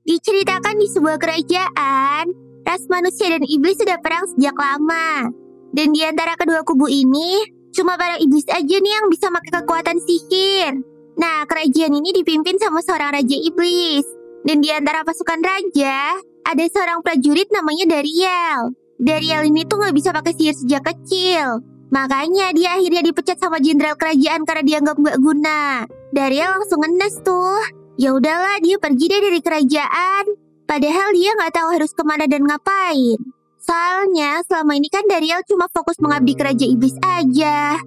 Diceritakan di sebuah kerajaan, ras manusia dan iblis sudah perang sejak lama. Dan di antara kedua kubu ini, cuma para iblis aja nih yang bisa pakai kekuatan sihir. Nah, kerajaan ini dipimpin sama seorang raja iblis. Dan di antara pasukan raja, ada seorang prajurit namanya Dariel. Dariel ini tuh nggak bisa pakai sihir sejak kecil. Makanya dia akhirnya dipecat sama jenderal kerajaan karena dianggap nggak guna. Dariel langsung ngenes tuh. Ya udahlah, dia pergi deh dari kerajaan. Padahal dia nggak tahu harus kemana dan ngapain. Soalnya selama ini kan Dariel cuma fokus mengabdi ke Raja Iblis aja.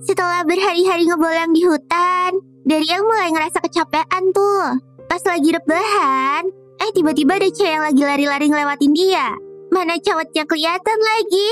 Setelah berhari-hari ngebolang di hutan, Dariel mulai ngerasa kecapean tuh. Pas lagi rebahan, tiba-tiba ada cewek yang lagi lari-lari ngelewatin dia. Mana cawatnya kelihatan lagi.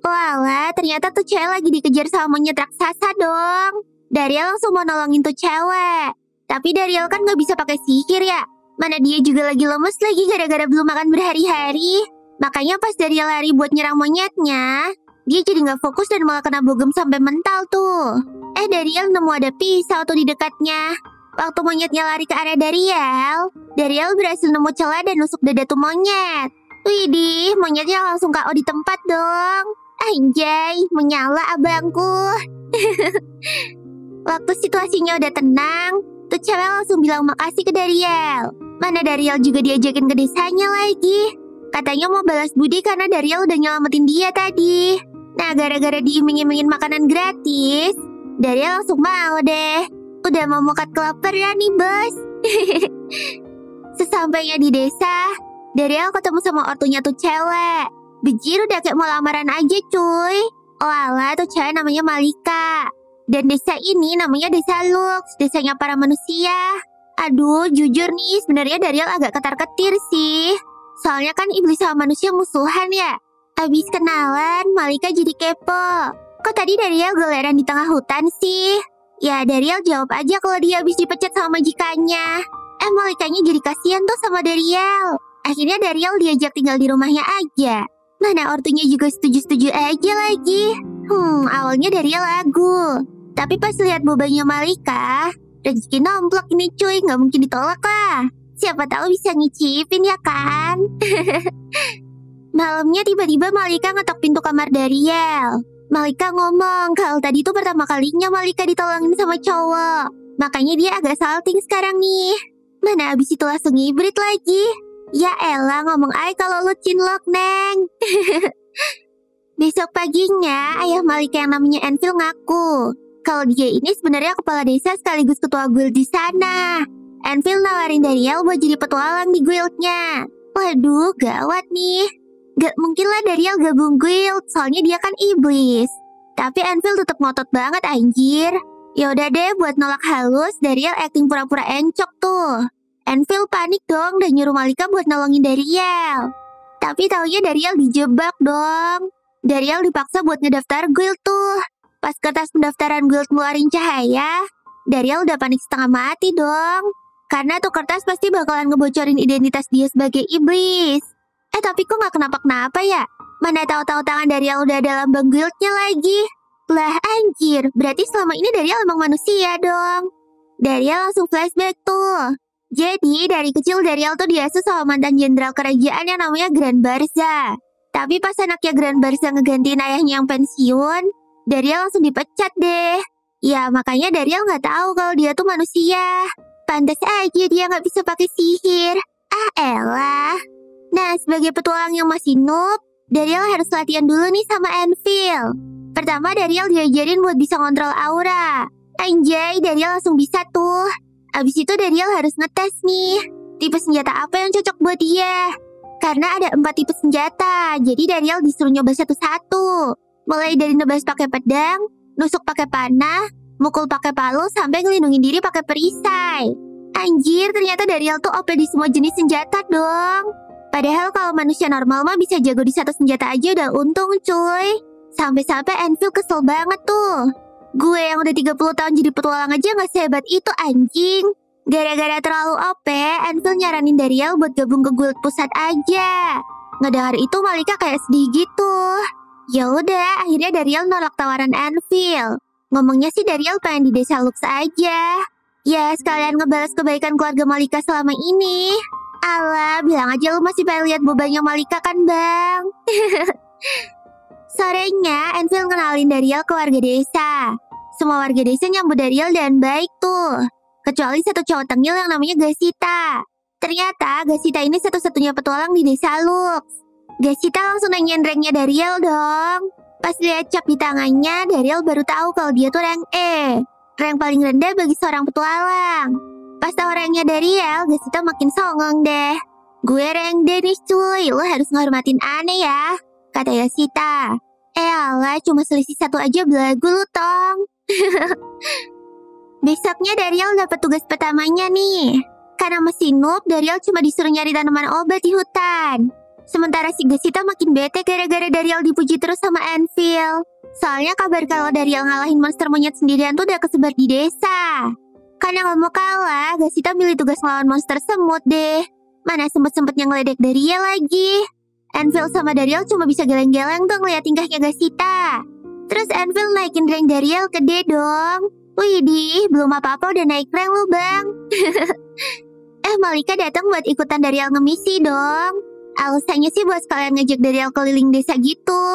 Walah, ternyata tuh cewek lagi dikejar sama monyet raksasa dong. Dariel langsung mau nolongin tuh cewek. Tapi Dariel kan gak bisa pakai sihir ya. Mana dia juga lagi lemes lagi gara-gara belum makan berhari-hari. Makanya pas Dariel lari buat nyerang monyetnya, dia jadi gak fokus dan malah kena bogem sampai mental tuh. Dariel nemu ada pisau tuh di dekatnya. Waktu monyetnya lari ke arah Dariel berhasil nemu celah dan nusuk dada tuh monyet. Widih, monyetnya langsung KO di tempat dong. Anjay, menyala abangku. Waktu situasinya udah tenang, tuh cewek langsung bilang makasih ke Dariel. Mana Dariel juga diajakin ke desanya lagi. Katanya mau balas budi karena Dariel udah nyelamatin dia tadi. Nah, gara-gara diiming-imingin makanan gratis, Dariel langsung mau deh. Udah mau mukat kelaparan nih, bos. Sesampainya di desa, Dariel ketemu sama ortunya tuh cewek. Bejir udah kayak mau lamaran aja cuy. Alah, tuh cewek namanya Malika. Dan desa ini namanya Desa Lux, desanya para manusia. Aduh, jujur nih, sebenarnya Dariel agak ketar-ketir sih. Soalnya kan iblis sama manusia musuhan ya. Abis kenalan, Malika jadi kepo. Kok tadi Dariel goleran di tengah hutan sih? Ya, Dariel jawab aja kalau dia habis dipecat sama majikannya. Malikanya jadi kasihan tuh sama Dariel. Akhirnya Dariel diajak tinggal di rumahnya aja. Mana ortunya juga setuju-setuju aja lagi. Awalnya Dariel ragu. Tapi pas lihat bobanya Malika, rezeki nomplok ini cuy, nggak mungkin ditolak lah. Siapa tahu bisa ngicipin ya kan? Malamnya tiba-tiba Malika ngetok pintu kamar Dariel. Malika ngomong kalau tadi tuh pertama kalinya Malika ditolongin sama cowok. Makanya dia agak salting sekarang nih. Mana abis itu langsung ngibrit lagi. Ya elah, ngomong ay kalau lu cinlok, Neng. Besok paginya, ayah Malika yang namanya Enfield ngaku kalau dia ini sebenarnya kepala desa sekaligus ketua guild di sana. Enfield nawarin Dariel buat jadi petualang di guildnya. Waduh, gawat nih. Gak mungkin lah Dariel gabung guild, soalnya dia kan iblis. Tapi Enfield tetap ngotot banget anjir. Yaudah deh, buat nolak halus, Dariel acting pura-pura encok tuh. Enfield panik dong dan nyuruh Malika buat nolongin Dariel. Tapi taunya Dariel dijebak dong. Dariel dipaksa buat ngedaftar guild tuh. Pas kertas pendaftaran guild ngeluarin cahaya, Dariel udah panik setengah mati dong. Karena tuh kertas pasti bakalan ngebocorin identitas dia sebagai iblis. Tapi kok gak kenapa-kenapa ya? Mana tahu-tahu tangan Dariel udah ada lambang guildnya lagi. Lah anjir, berarti selama ini Dariel emang manusia dong. Dariel langsung flashback tuh. Jadi dari kecil Dariel tuh diasuh sama mantan jenderal kerajaan yang namanya Grand Barza. Tapi pas anaknya Grand Barza ngegantiin ayahnya yang pensiun, Dariel langsung dipecat deh. Ya makanya Dariel nggak tahu kalau dia tuh manusia. Pantas aja dia nggak bisa pakai sihir. Elah. Nah, sebagai petualang yang masih noob, Dariel harus latihan dulu nih sama Enfield. Pertama Dariel diajarin buat bisa ngontrol aura. Anjay, Dariel langsung bisa tuh. Abis itu Dariel harus ngetes nih, tipe senjata apa yang cocok buat dia. Karena ada 4 tipe senjata, jadi Dariel disuruh nyoba satu-satu. Mulai dari nebas pakai pedang, nusuk pakai panah, mukul pakai palu, sampai ngelindungin diri pakai perisai. Anjir, ternyata Dariel tuh OP di semua jenis senjata dong. Padahal kalau manusia normal mah bisa jago di satu senjata aja udah untung cuy. Sampai-sampai Enfield kesel banget tuh. Gue yang udah 30 tahun jadi petualang aja gak sehebat itu anjing. Gara-gara terlalu OP, Enfield nyaranin Dariel buat gabung ke guild pusat aja. Ngedengar itu Malika kayak sedih gitu. Ya udah, akhirnya Dariel nolak tawaran Enfield. Ngomongnya sih Dariel pengen di desa Lux aja. Ya, sekalian ngebalas kebaikan keluarga Malika selama ini. Alah, bilang aja lu masih pengen lihat bobannya Malika kan, Bang? Sorenya, Enfield ngenalin Dariel ke warga desa. Semua warga desa nyambut Dariel dan baik tuh. Kecuali satu cowok tengil yang namanya Gasita. Ternyata Gasita ini satu-satunya petualang di desa Lux. Gasita langsung nanyain ranknya Dariel dong. Pas lihat cap di tangannya, Dariel baru tahu kalau dia tuh rank E. Rank paling rendah bagi seorang petualang. Pas tahu ranknya Dariel, Gasita makin songong deh. Gue rank D nih cuy, lo harus ngehormatin aneh ya, kata Gasita. Alah, cuma selisih satu aja belagu lu tong. Besoknya Dariel dapat tugas pertamanya nih. Karena masih noob, Dariel cuma disuruh nyari tanaman obat di hutan. Sementara si Gasita makin bete gara-gara Dariel dipuji terus sama Enfield. Soalnya kabar kalau Dariel ngalahin monster monyet sendirian tuh udah kesebar di desa. Karena gak mau kalah, Gasita milih tugas ngelawan monster semut deh. Mana sempet-sempetnya ngeledek Dariel lagi. Enfield sama Dariel cuma bisa geleng-geleng tuh ngeliat tingkahnya Gasita. Terus Enfield naikin rank Dariel ke D dong. Widih, belum apa-apa udah naik rank lu bang. Malika datang buat ikutan Dariel ngemisi dong. Alasannya sih buat sekalian ngajak Dariel keliling desa gitu.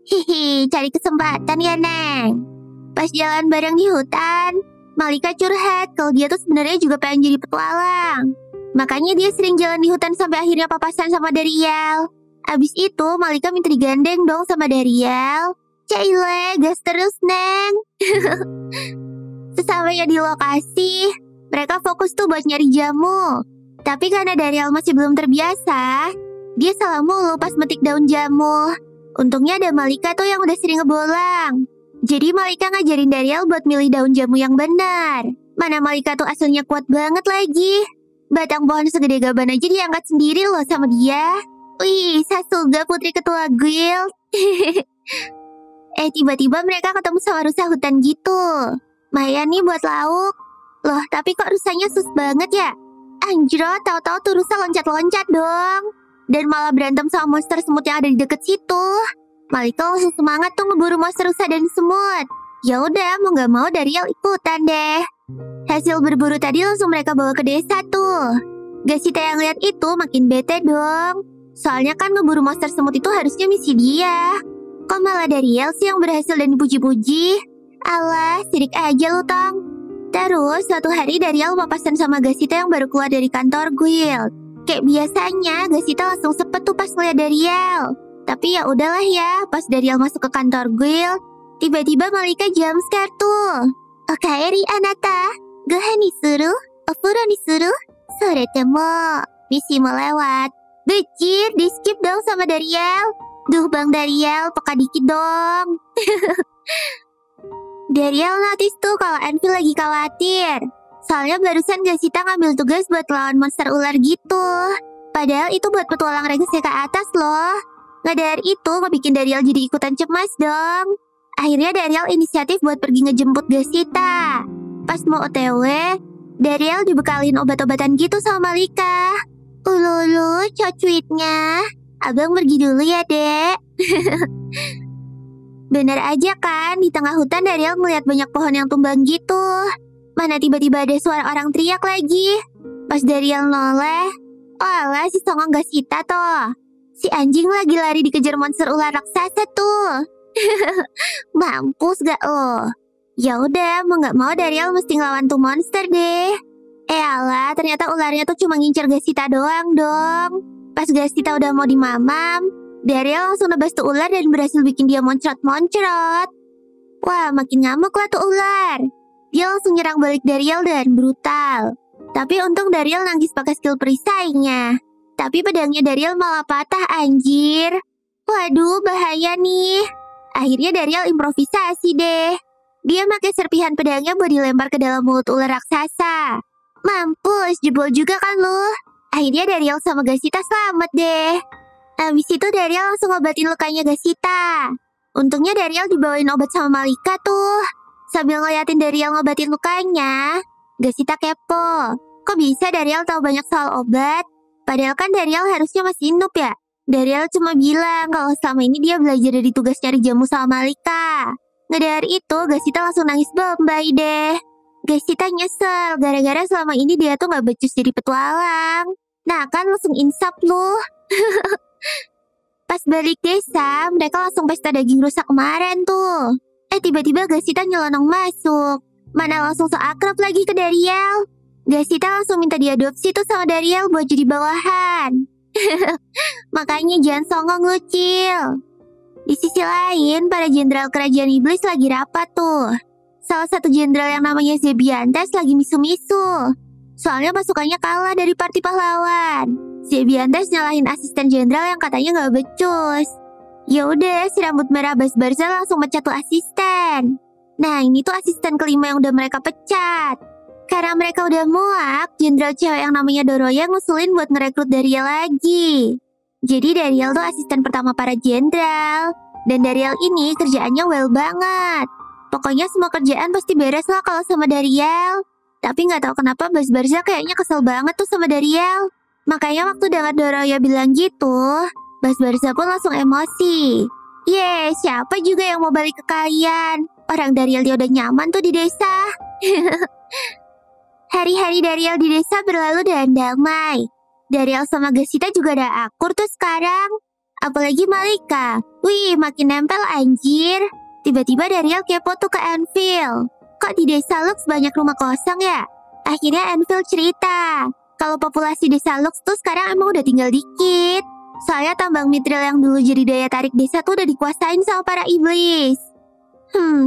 Hihi, cari kesempatan ya Neng. Pas jalan bareng di hutan, Malika curhat kalau dia tuh sebenarnya juga pengen jadi petualang. Makanya dia sering jalan di hutan sampai akhirnya papasan sama Dariel. Abis itu Malika minta digandeng dong sama Dariel. Caile, gas terus Neng. Sesampainya di lokasi, mereka fokus tuh buat nyari jamu. Tapi karena Dariel masih belum terbiasa, dia salah mulu pas metik daun jamu. Untungnya ada Malika tuh yang udah sering ngebolang. Jadi Malika ngajarin Dariel buat milih daun jamu yang benar. Mana Malika tuh aslinya kuat banget lagi. Batang pohon segede gaban aja diangkat sendiri loh sama dia. Wih, Sasuga putri ketua guild. Tiba-tiba mereka ketemu sama rusa hutan gitu. Lumayan nih buat lauk. Loh, tapi kok rusanya sus banget ya? Anjrot, tahu-tahu tuh rusa loncat-loncat dong. Dan malah berantem sama monster semut yang ada di deket situ. Malika langsung semangat tuh ngeburu monster rusa dan semut. Ya udah, mau gak mau Dariel ikutan deh. Hasil berburu tadi langsung mereka bawa ke desa tuh. Gasita yang lihat itu makin bete dong. Soalnya kan ngeburu monster semut itu harusnya misi dia. Kok malah Dariel sih yang berhasil dan dipuji-puji? Alah, sirik aja lu tong. Terus suatu hari Dariel papasan sama Gasita yang baru keluar dari kantor guild. Kayak biasanya, Gasita langsung sepet tuh pas ngeliat Dariel. Tapi ya udahlah ya, pas Dariel masuk ke kantor guild, tiba-tiba Malika jumpscare tuh. Okaeri anata, gohan ni suru, ofuro ni suru, sore temo, misi mau lewat. Becir, di skip dong sama Dariel. Duh bang Dariel, peka dikit dong. Dariel notice tuh kalau Enfield lagi khawatir. Soalnya barusan Gasita ngambil tugas buat lawan monster ular gitu. Padahal itu buat petualang regisnya ke atas loh. Ngadar itu ngebikin Dariel jadi ikutan cemas dong. Akhirnya Dariel inisiatif buat pergi ngejemput Gasita. Pas mau OTW, Dariel dibekalin obat-obatan gitu sama Malika. Ululu, cocuitnya. Abang pergi dulu ya, Dek. Bener aja kan, di tengah hutan Dariel melihat banyak pohon yang tumbang gitu. Mana tiba-tiba ada suara orang teriak lagi. Pas Dariel noleh, oh alah si songong Gasita toh. Si anjing lagi lari dikejar monster ular raksasa tuh. Mampus gak lo? Ya udah, mau gak mau Dariel mesti ngelawan tuh monster deh. Alah, ternyata ularnya tuh cuma ngincer Gasita doang dong. Pas Gasita udah mau dimamam, Dariel langsung nebas tuh ular dan berhasil bikin dia moncrot-moncrot. Wah, makin ngamuk lah tuh ular. Dia langsung nyerang balik Dariel dan brutal. Tapi untung Dariel nangkis pakai skill perisainya. Tapi pedangnya Dariel malah patah anjir. Waduh, bahaya nih. Akhirnya Dariel improvisasi deh. Dia pakai serpihan pedangnya buat dilempar ke dalam mulut ular raksasa. Mampus, jebol juga kan lu. Akhirnya Dariel sama Gasita selamat deh. Habis itu Dariel langsung ngobatin lukanya Gasita. Untungnya Dariel dibawain obat sama Malika tuh. Sambil ngeliatin Dariel ngobatin lukanya, Gasita kepo. Kok bisa Dariel tahu banyak soal obat? Padahal kan Dariel harusnya masih noob ya. Dariel cuma bilang kalau selama ini dia belajar dari tugas nyari jamu sama Malika. Ngedar itu, Gasita langsung nangis bombay deh. Gesita nyesel, gara-gara selama ini dia tuh gak becus jadi petualang. Nah kan langsung insap loh. Pas balik desa, mereka langsung pesta daging rusak kemarin tuh. Tiba-tiba Gesita nyelonong masuk. Mana langsung seakrab lagi ke Dariel. Gesita langsung minta diadopsi tuh sama Dariel buat jadi bawahan. Makanya jangan songong lucil. Di sisi lain, para jenderal kerajaan iblis lagi rapat tuh. Salah satu jenderal yang namanya Zebiantes lagi misu-misu. Soalnya pasukannya kalah dari parti pahlawan. Zebiantes nyalahin asisten jenderal yang katanya gak becus. Ya udah, si rambut merah Basbarza langsung mecat tuh asisten. Nah, ini tuh asisten kelima yang udah mereka pecat. Karena mereka udah muak, jenderal cewek yang namanya Doroya ngusulin buat ngerekrut Dariel lagi. Jadi Dariel tuh asisten pertama para jenderal. Dan Dariel ini kerjaannya well banget. Pokoknya semua kerjaan pasti beres lah kalau sama Dariel. Tapi nggak tahu kenapa Basbarza kayaknya kesel banget tuh sama Dariel. Makanya waktu dengar Doroya bilang gitu, Basbarza pun langsung emosi. Siapa juga yang mau balik ke kalian? Orang Dariel dia udah nyaman tuh di desa. Hari-hari Dariel di desa berlalu dengan damai. Dariel sama Gesita juga udah akur tuh sekarang. Apalagi Malika. Wih, makin nempel anjir. Tiba-tiba Dariel kepo tuh ke Anvil. Kok di desa Lux banyak rumah kosong ya? Akhirnya Anvil cerita kalau populasi desa Lux tuh sekarang emang udah tinggal dikit. Soalnya tambang Mithril yang dulu jadi daya tarik desa tuh udah dikuasain sama para iblis.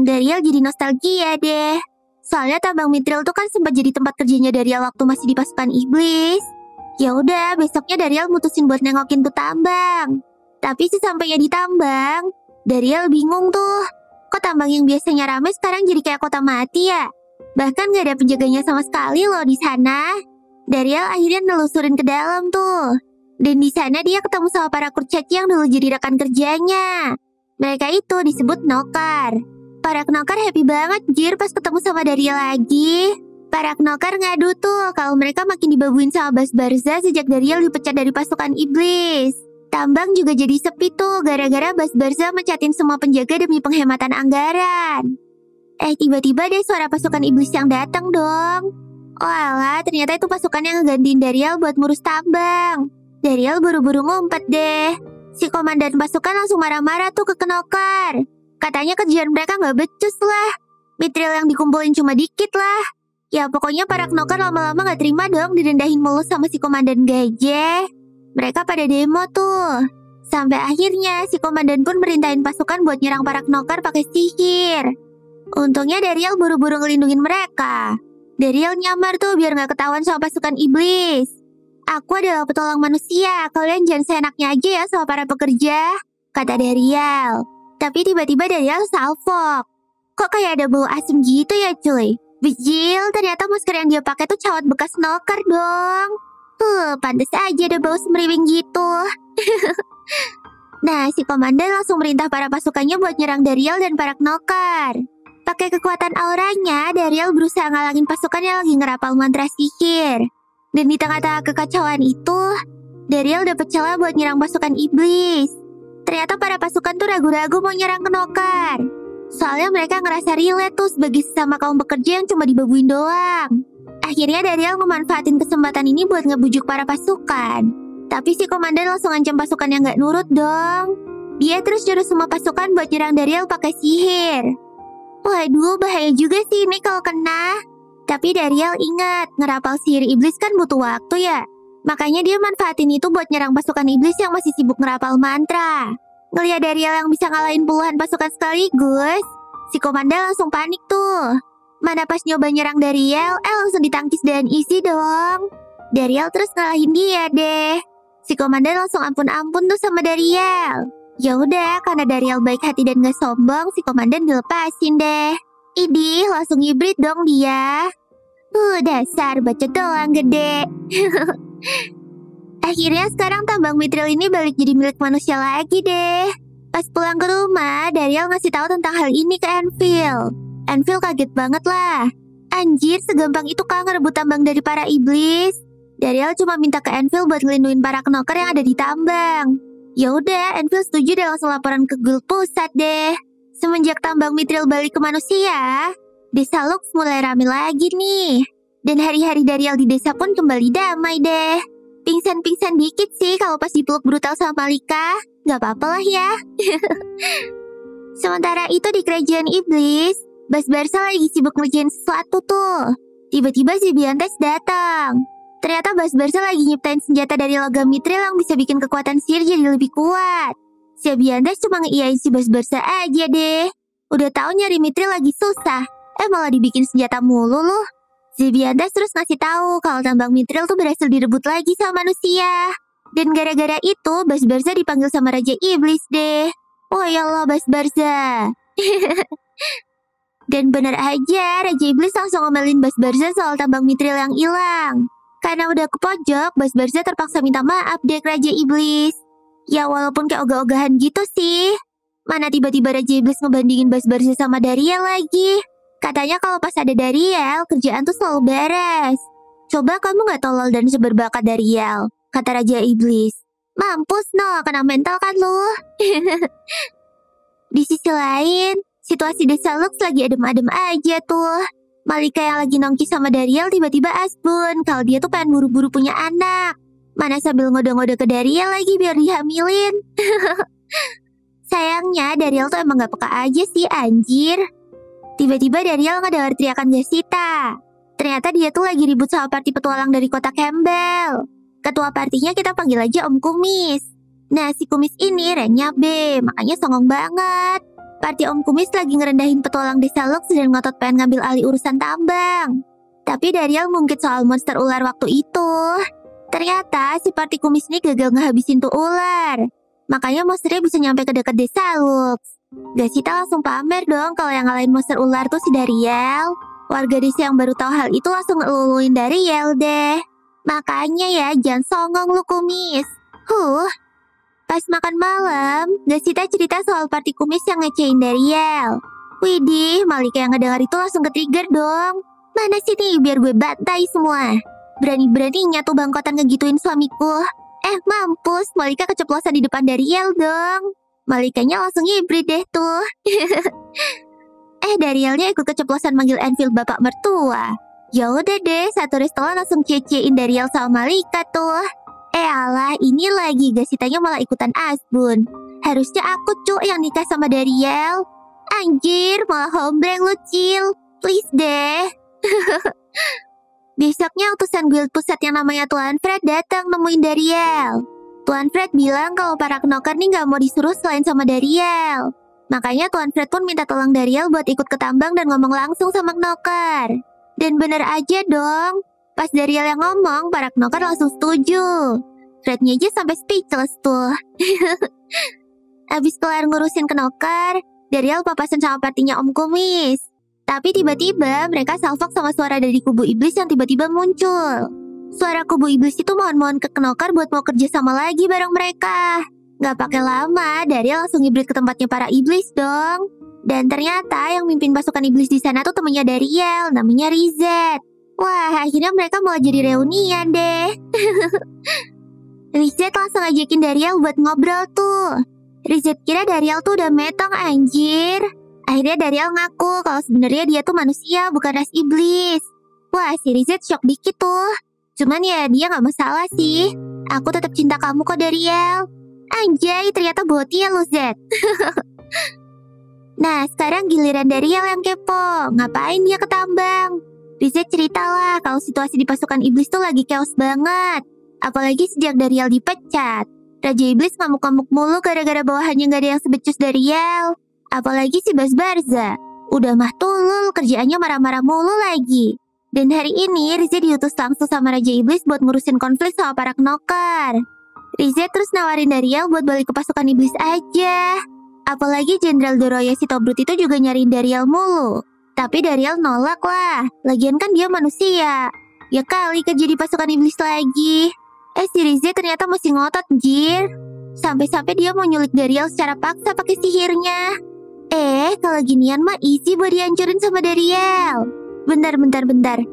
Dariel jadi nostalgia deh. Soalnya tambang Mithril tuh kan sempat jadi tempat kerjanya Dariel waktu masih di pasukan iblis. Ya udah, besoknya Dariel mutusin buat nengokin tuh tambang. Tapi sesampainya di tambang, Dariel bingung tuh. Kok tambang yang biasanya ramai sekarang jadi kayak kota mati ya? Bahkan gak ada penjaganya sama sekali loh di sana. Dariel akhirnya nelusurin ke dalam tuh. Dan di sana dia ketemu sama para kurcaci yang dulu jadi rekan kerjanya. Mereka itu disebut Knokar. Para Knokar happy banget jir pas ketemu sama Dariel lagi. Para Knokar ngadu tuh kalau mereka makin dibabuin sama Basbarza sejak Dariel dipecat dari pasukan iblis. Tambang juga jadi sepi tuh gara-gara Basbarza mencatin semua penjaga demi penghematan anggaran. Tiba-tiba deh suara pasukan iblis yang datang dong. Oh alah, ternyata itu pasukan yang ngegantiin Dariel buat ngurus tambang. Dariel buru-buru ngumpet deh. Si komandan pasukan langsung marah-marah tuh ke Knokar. Katanya kerjaan mereka gak becus lah. Mithril yang dikumpulin cuma dikit lah. Ya pokoknya para Knokar lama-lama gak terima dong direndahin mulu sama si komandan gajah. Mereka pada demo tuh. Sampai akhirnya si komandan pun merintahin pasukan buat nyerang para Knokar pakai sihir. Untungnya Dariel buru-buru ngelindungin mereka. Dariel nyamar tuh biar gak ketahuan sama pasukan iblis. Aku adalah petualang manusia, kalian jangan seenaknya aja ya sama para pekerja, kata Dariel. Tapi tiba-tiba Dariel salfok. Kok kayak ada bau asem gitu ya cuy? Bejil, ternyata masker yang dia pakai tuh cawat bekas Knokar dong. Pantes aja ada bau semriwing gitu. Nah, si komandan langsung merintah para pasukannya buat nyerang Dariel dan para Knokar. Pakai kekuatan auranya, Dariel berusaha ngalangin pasukan yang lagi ngerapal mantra sihir. Dan di tengah-tengah kekacauan itu, Dariel dapet celah buat nyerang pasukan iblis. Ternyata para pasukan tuh ragu-ragu mau nyerang Knokar. Soalnya mereka ngerasa relate tuh sebagai sesama kaum pekerja yang cuma dibabuin doang. Akhirnya Dariel memanfaatin kesempatan ini buat ngebujuk para pasukan. Tapi si komandan langsung ancam pasukan yang gak nurut dong. Dia terus nyuruh semua pasukan buat nyerang Dariel pakai sihir. Waduh, bahaya juga sih ini kalau kena. Tapi Dariel ingat, ngerapal sihir iblis kan butuh waktu ya. Makanya dia manfaatin itu buat nyerang pasukan iblis yang masih sibuk ngerapal mantra. Ngeliat Dariel yang bisa ngalahin puluhan pasukan sekaligus, si komandan langsung panik tuh. Mana pas nyoba nyerang Dariel, langsung ditangkis dan isi dong. Dariel terus ngalahin dia deh. Si komandan langsung ampun-ampun tuh sama Dariel. Ya udah, karena Dariel baik hati dan gak sombong, si komandan dilepasin deh. Idih, langsung hibrid dong dia. Dasar bacot doang gede. Akhirnya sekarang tambang Mithril ini balik jadi milik manusia lagi deh. Pas pulang ke rumah, Dariel ngasih tahu tentang hal ini ke Anvil. Anvil kaget banget lah. Anjir, segampang itu kah ngerebut tambang dari para iblis? Dariel cuma minta ke Anvil buat ngelindungin para Knokar yang ada di tambang. Ya udah, Anvil setuju dan langsung laporan ke guild pusat deh. Semenjak tambang Mithril balik ke manusia, Desa Lux mulai rame lagi nih. Dan hari-hari Dariel di desa pun kembali damai deh. Pingsan-pingsan dikit sih kalau pas dipeluk brutal sama Malika. Gak apa-apa lah ya. Sementara itu di kerajaan iblis, Bas Barsa lagi sibuk ngerjain sesuatu tuh. Tiba-tiba si Biantes datang. Ternyata Bas Barsa lagi nyiptain senjata dari logam mithril yang bisa bikin kekuatan sihir jadi lebih kuat. Si Biantes cuma ngeiyain si Bas Barsa aja deh. Udah tahu nyari mithril lagi susah, malah dibikin senjata mulu loh. Si Biantes terus ngasih tahu kalau tambang mithril tuh berhasil direbut lagi sama manusia. Dan gara-gara itu Bas Barsa dipanggil sama Raja Iblis deh. Oh ya Allah, Bas Barsa. Dan bener aja, Raja Iblis langsung ngomelin Bas Barsa soal tambang mithril yang hilang. Karena udah ke pojok, Bas Barsa terpaksa minta maaf deh ke Raja Iblis. Ya walaupun kayak ogah-ogahan gitu sih. Mana tiba-tiba Raja Iblis ngebandingin Bas Barsa sama Dariel lagi. Katanya kalau pas ada Dariel, kerjaan tuh selalu beres. Coba kamu gak tolol dan seberbakat Dariel, kata Raja Iblis. Mampus no, kena mental kan lu. Di sisi lain, situasi desa Lux lagi adem-adem aja tuh. Malika yang lagi nongki sama Dariel tiba-tiba asbun kalau dia tuh pengen buru-buru punya anak. Mana sambil ngode-ngode ke Dariel lagi biar dihamilin. Sayangnya Dariel tuh emang gak peka aja sih anjir. Tiba-tiba Dariel ngedengar teriakan Gasita. Ternyata dia tuh lagi ribut sama party petualang dari kota Campbell. Ketua partinya kita panggil aja Om Kumis. Nah si Kumis ini ranknya B, makanya songong banget. Party Om Kumis lagi ngerendahin petualang desa Lux dan ngotot pengen ngambil alih urusan tambang. Tapi Dariel ngungkit soal monster ular waktu itu. Ternyata si party Kumis ini gagal ngehabisin tuh ular. Makanya monsternya bisa nyampe ke dekat desa Lux. Gasita langsung pamer dong kalau yang ngalahin monster ular tuh si Dariel. Warga desa yang baru tahu hal itu langsung ngeluluin Dariel deh. Makanya ya jangan songong lu Kumis. Pas makan malam, Gasita cerita soal party Kumis yang ngecein Dariel. Widih, Malika yang ngedengar itu langsung ke-trigger dong. Mana sih nih biar gue bantai semua. Berani-beraninya tuh bangkotan ngegituin suamiku. Mampus, Malika keceplosan di depan Dariel dong. Malikanya langsung hibrid deh tuh. Darielnya ikut keceplosan manggil Enfield bapak mertua. Ya udah deh, satu restoran langsung cecein Dariel sama Malika tuh. Alah, ini lagi Gasitanya malah ikutan asbun. Harusnya aku cuk yang nikah sama Dariel. Anjir, malah hombreng lu Cil. Please deh. Besoknya utusan guild pusat yang namanya Tuan Fred datang nemuin Dariel. Tuan Fred bilang kalau para knocker nih gak mau disuruh selain sama Dariel. Makanya Tuan Fred pun minta tolong Dariel buat ikut ke tambang dan ngomong langsung sama knocker. Dan bener aja dong. Pas Dariel yang ngomong, para knocker langsung setuju. Frednya aja sampai speechless tuh. Abis kelar ngurusin knocker, Dariel papasan sama partinya Om Kumis. Tapi tiba-tiba mereka salfok sama suara dari kubu iblis yang tiba-tiba muncul. Suara kubu iblis itu mohon-mohon ke knocker buat mau kerja sama lagi bareng mereka. Gak pakai lama, Dariel langsung hibrid ke tempatnya para iblis dong. Dan ternyata yang mimpin pasukan iblis di sana tuh temennya Dariel, namanya Rizet. Wah, akhirnya mereka malah jadi reunian deh. Rizet langsung ngajakin Dariel buat ngobrol tuh. Rizet kira Dariel tuh udah metong anjir. Akhirnya Dariel ngaku kalau sebenarnya dia tuh manusia bukan ras iblis. Wah, si Rizet shock dikit tuh. Cuman ya dia gak masalah sih. Aku tetap cinta kamu kok Dariel. Anjay, ternyata boti ya lu Zed. Nah, sekarang giliran Dariel yang kepo. Ngapain dia ke tambang? Rizet ceritalah kalau situasi di pasukan iblis tuh lagi chaos banget. Apalagi sejak Dariel dipecat. Raja Iblis ngamuk-ngamuk mulu gara-gara bawahannya gak ada yang sebecus Dariel. Apalagi si Bas Barsa. Udah mah tulul, kerjaannya marah-marah mulu lagi. Dan hari ini Rizet diutus langsung sama Raja Iblis buat ngurusin konflik sama para knocker. Rizet terus nawarin Dariel buat balik ke pasukan iblis aja. Apalagi Jenderal Doroya si Tobrut itu juga nyariin Dariel mulu. Tapi Dariel nolak lah. Lagian kan dia manusia. Ya kali kerja di pasukan iblis lagi. Si Rizet ternyata masih ngotot jir. Sampai-sampai dia mau nyulik Dariel secara paksa pakai sihirnya. Kalau ginian mah easy buat dihancurin sama Dariel. Bentar.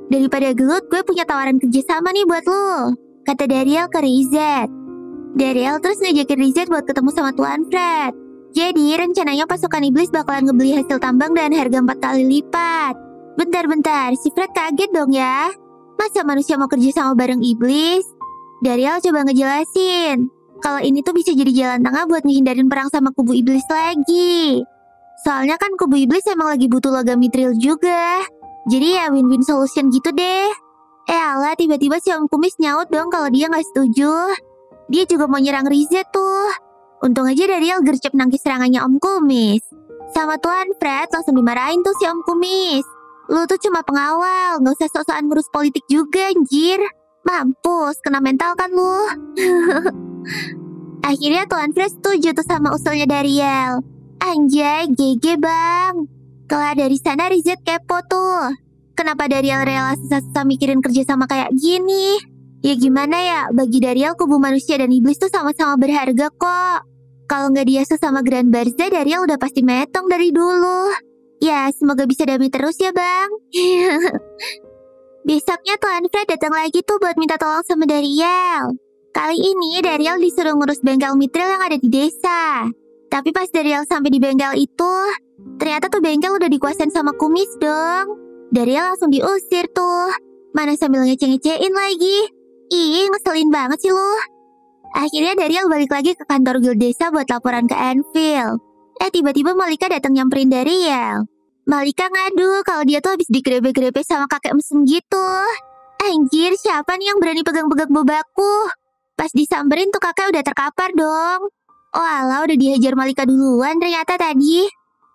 Daripada gelut, gue punya tawaran kerjasama nih buat lo, kata Dariel ke Rizet. Dariel terus ngajakin Rizet buat ketemu sama Tuan Fred. Jadi rencananya pasukan iblis bakalan ngebeli hasil tambang dan harga 4 kali lipat. Bentar-bentar, si Fred kaget dong ya. Masa manusia mau kerja sama bareng iblis? Dariel coba ngejelasin. Kalau ini tuh bisa jadi jalan tengah buat ngehindarin perang sama kubu iblis lagi. Soalnya kan kubu iblis emang lagi butuh logam mithril juga. Jadi ya win-win solution gitu deh. Alah, tiba-tiba si Om Kumis nyaut dong kalau dia nggak setuju. Dia juga mau nyerang Riza tuh. Untung aja Dariel gercep nangkis serangannya Om Kumis. Sama Tuan Fred langsung dimarahin tuh si Om Kumis. Lu tuh cuma pengawal, nggak usah sok-sokan ngurus politik juga, anjir. Mampus, kena mental kan lu. Akhirnya Tuan Fred setuju tuh sama usulnya Dariel. Anjay, GG bang. Kelar dari sana Rizet kepo tuh. Kenapa Dariel rela susah-susah mikirin kerja sama kayak gini? Ya gimana ya, bagi Dariel kubu manusia dan iblis tuh sama-sama berharga kok. Kalau nggak dia sesama Grand Barza, Dariel udah pasti metong dari dulu. Ya, semoga bisa damai terus ya bang. Besoknya Tuan Fred datang lagi tuh buat minta tolong sama Dariel. Kali ini Dariel disuruh ngurus bengkel mithril yang ada di desa. Tapi pas Dariel sampai di bengkel itu, ternyata tuh bengkel udah dikuasain sama Kumis dong. Dariel langsung diusir tuh. Mana sambil ngece-ngecein lagi. Ih, ngeselin banget sih lu. Akhirnya Dariel balik lagi ke kantor guild desa buat laporan ke Anvil. Tiba-tiba Malika datang nyamperin Dariel. Malika ngadu kalau dia tuh habis digrebe-grebe sama kakek mesum gitu. Anjir, siapa nih yang berani pegang-pegang bobaku? Pas disamperin tuh kakek udah terkapar dong. Oh alah, udah dihajar Malika duluan ternyata tadi.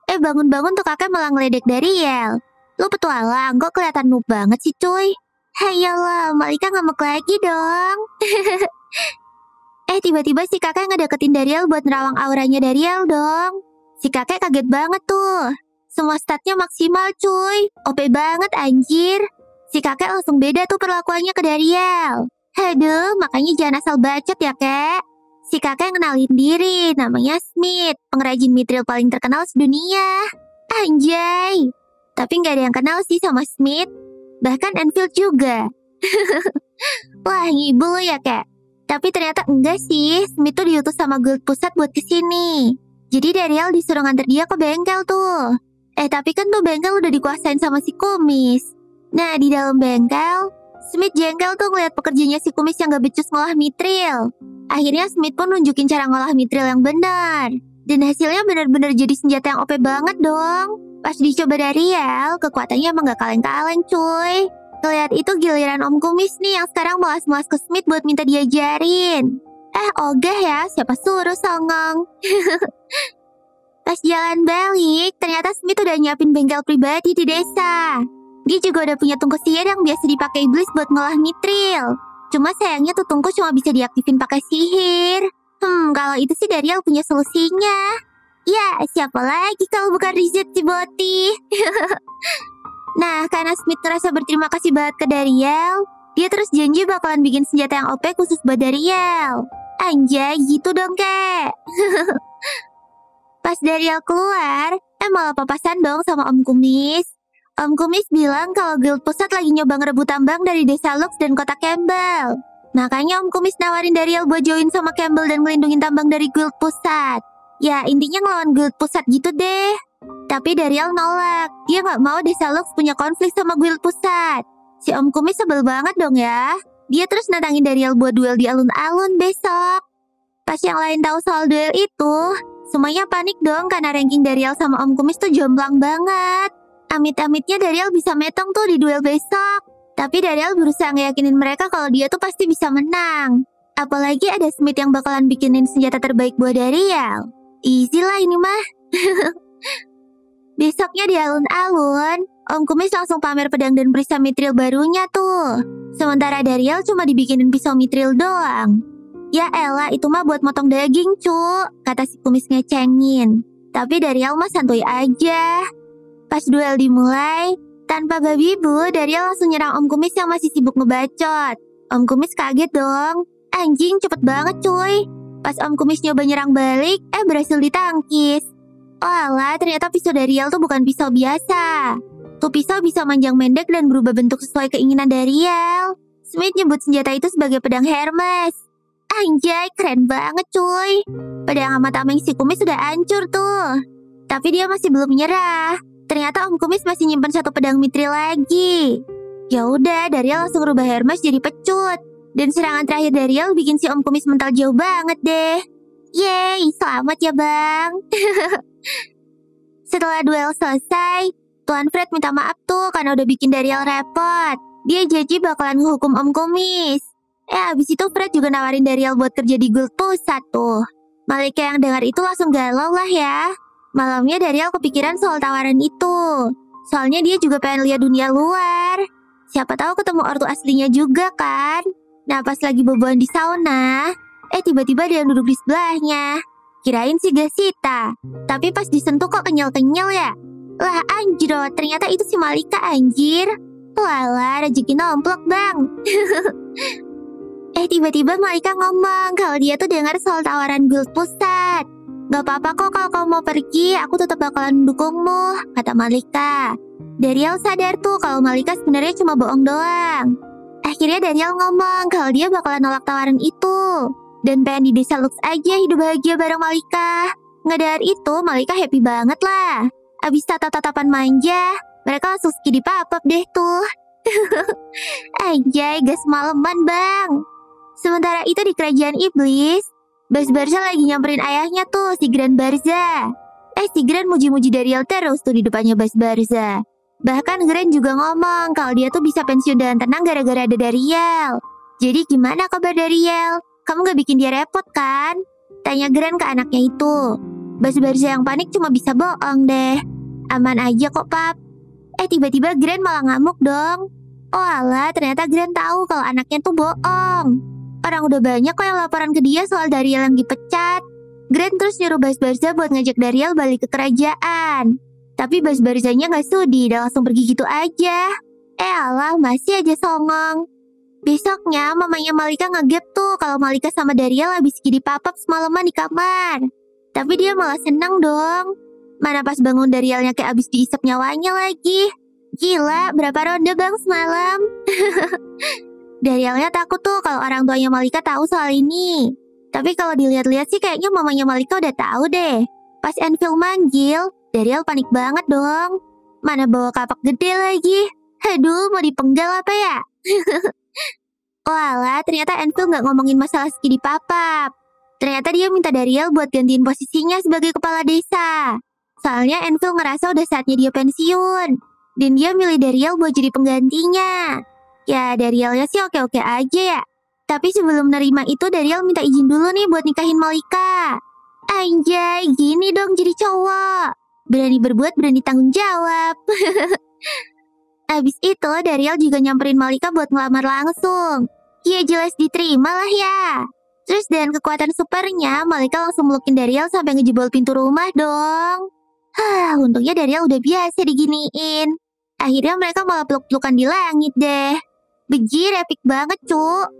Bangun-bangun tuh kakek malah ngeledek Dariel. Lu petualang, kok kelihatan noob banget sih cuy. Hayalah, Malika ngamuk lagi dong. Tiba-tiba si kakek ngedeketin Dariel buat nerawang auranya Dariel dong. Si kakek kaget banget tuh. Semua statnya maksimal cuy. OP banget anjir. Si kakek langsung beda tuh perlakuannya ke Dariel. Aduh, makanya jangan asal bacot ya kek. Si kakek ngenalin diri, namanya Smith, pengrajin mithril paling terkenal sedunia. Anjay. Tapi nggak ada yang kenal sih sama Smith. Bahkan Enfield juga. Wah, ngibul ya kek. Tapi ternyata enggak sih, Smith tuh diutus sama guild pusat buat kesini. Jadi Dariel disuruh nganter dia ke bengkel tuh. Tapi kan tuh bengkel udah dikuasain sama si Kumis. Nah, di dalam bengkel, Smith jengkel tuh ngeliat pekerjanya si Kumis yang gak becus ngolah mithril. Akhirnya Smith pun nunjukin cara ngolah mithril yang benar. Dan hasilnya benar-benar jadi senjata yang OP banget dong. Pas dicoba Dariel, kekuatannya emang gak kaleng-kaleng cuy. Ngeliat itu giliran Om Kumis nih yang sekarang melas-melas ke Smith buat minta diajarin. Ogah ya, siapa suruh songong. Pas jalan balik, ternyata Smith udah nyiapin bengkel pribadi di desa. Dia juga udah punya tungku sihir yang biasa dipakai iblis buat ngolah mithril. Cuma sayangnya tuh tungku cuma bisa diaktifin pakai sihir. Kalau itu sih Dariel punya solusinya. Ya, siapa lagi kalau bukan Rizet si Boti. Nah, karena Smith ngerasa berterima kasih banget ke Dariel, dia terus janji bakalan bikin senjata yang OP khusus buat Dariel. Anjay, gitu dong kek. Pas Dariel keluar, malah papasan dong sama Om Kumis. Om Kumis bilang kalau guild pusat lagi nyoba ngerebut tambang dari desa Lux dan kota Campbell. Makanya Om Kumis nawarin Dariel buat join sama Campbell dan ngelindungin tambang dari guild pusat. Ya, intinya ngelawan guild pusat gitu deh. Tapi Dariel nolak. Dia nggak mau desa Lux punya konflik sama guild pusat. Si Om Kumis sebel banget dong ya. Dia terus nantangin Dariel buat duel di alun-alun besok. Pas yang lain tahu soal duel itu, semuanya panik dong karena ranking Dariel sama Om Kumis tuh jomplang banget. Amit-amitnya Dariel bisa metong tuh di duel besok. Tapi Dariel berusaha ngeyakinin mereka kalau dia tuh pasti bisa menang. Apalagi ada Smith yang bakalan bikinin senjata terbaik buat Dariel. Easy lah ini mah. Besoknya di alun-alun, Om Kumis langsung pamer pedang dan perisai mithril barunya tuh. Sementara Dariel cuma dibikinin pisau mithril doang. Ya elah, itu mah buat motong daging cu, kata si Kumis ngecengin. Tapi Dariel mah santuy aja. Pas duel dimulai, tanpa babi bu, Dariel langsung nyerang Om Kumis yang masih sibuk ngebacot. Om Kumis kaget dong. Anjing, cepet banget cuy. Pas Om Kumis nyoba nyerang balik, berhasil ditangkis. Oh alah, ternyata pisau Dariel tuh bukan pisau biasa. Tuh pisau bisa manjang mendek dan berubah bentuk sesuai keinginan Dariel. Smith nyebut senjata itu sebagai pedang Hermes. Anjay, keren banget cuy. Pedang sama tameng si Kumis sudah hancur tuh. Tapi dia masih belum menyerah. Ternyata Om Kumis masih nyimpen satu pedang mitri lagi. Ya udah, Dariel langsung rubah Hermes jadi pecut. Dan serangan terakhir Dariel bikin si Om Kumis mental jauh banget deh. Yeay, selamat ya bang. Setelah duel selesai, Tuan Fred minta maaf tuh karena udah bikin Dariel repot. Dia janji bakalan ngehukum Om Kumis. Abis itu Fred juga nawarin Dariel buat kerja di guild pusat tuh. Malika yang dengar itu langsung galau lah ya. Malamnya Dariel kepikiran soal tawaran itu. Soalnya dia juga pengen lihat dunia luar. Siapa tahu ketemu ortu aslinya juga kan. Nah pas lagi boboan di sauna, tiba-tiba dia duduk di sebelahnya. Kirain si Gasita. Tapi pas disentuh kok kenyal-kenyal ya. Lah anjir, ternyata itu si Malika anjir. Walah, rezeki nomplok bang. Tiba-tiba Malika ngomong kalau dia tuh dengar soal tawaran guild pusat. Gak apa-apa kok kalau kamu mau pergi, aku tetap bakalan mendukungmu, kata Malika. Dariel sadar tuh kalau Malika sebenarnya cuma bohong doang. Akhirnya Dariel ngomong kalau dia bakalan nolak tawaran itu. Dan pengen di desa Lux aja hidup bahagia bareng Malika. Ngedar itu, Malika happy banget lah. Abis tatap-tatapan manja, mereka langsung skidi papap deh tuh. Anjay, gas maleman bang. Sementara itu di kerajaan iblis, Bas Barza lagi nyamperin ayahnya tuh, si Grand Barza. Si Grand muji-muji Dariel terus tuh di depannya Bas Barza. Bahkan Grand juga ngomong kalau dia tuh bisa pensiun dengan tenang gara-gara ada Dariel. Jadi gimana kabar Dariel? Kamu gak bikin dia repot kan? Tanya Grand ke anaknya itu. Bas Barza yang panik cuma bisa bohong deh. Aman aja kok pap. Tiba-tiba Grand malah ngamuk dong. Oh alah, ternyata Grand tahu kalau anaknya tuh bohong. Orang udah banyak kok yang laporan ke dia soal Dariel yang dipecat. Grand terus nyuruh Bas Barza buat ngajak Dariel balik ke kerajaan. Tapi Bas Barzanya gak sudi dan langsung pergi gitu aja. Alah, masih aja songong. Besoknya mamanya Malika ngegap tuh kalau Malika sama Dariel habis skidi papap semalaman di kamar. Tapi dia malah senang dong. Mana pas bangun Darielnya kayak abis diisap nyawanya lagi. Gila, berapa ronde bang semalam? Darielnya takut tuh kalau orang tuanya Malika tahu soal ini. Tapi kalau dilihat-lihat sih kayaknya mamanya Malika udah tahu deh. Pas Enfield manggil, Dariel panik banget dong. Mana bawa kapak gede lagi. Aduh, mau dipenggal apa ya? Walah, ternyata Enfield gak ngomongin masalah skidi papap. Ternyata dia minta Dariel buat gantiin posisinya sebagai kepala desa. Soalnya Enfield ngerasa udah saatnya dia pensiun. Dan dia milih Dariel buat jadi penggantinya. Ya, Darielnya sih oke-oke aja ya. Tapi sebelum nerima itu, Dariel minta izin dulu nih buat nikahin Malika. Anjay, gini dong jadi cowok. Berani berbuat, berani tanggung jawab. Abis itu, Dariel juga nyamperin Malika buat ngelamar langsung. Ya jelas diterima lah ya. Terus dengan kekuatan supernya, Malika langsung melukin Dariel sampai ngejebol pintu rumah dong. Untungnya Dariel udah biasa diginiin. Akhirnya mereka malah peluk-pelukan di langit deh. Bejir, epic banget cuk.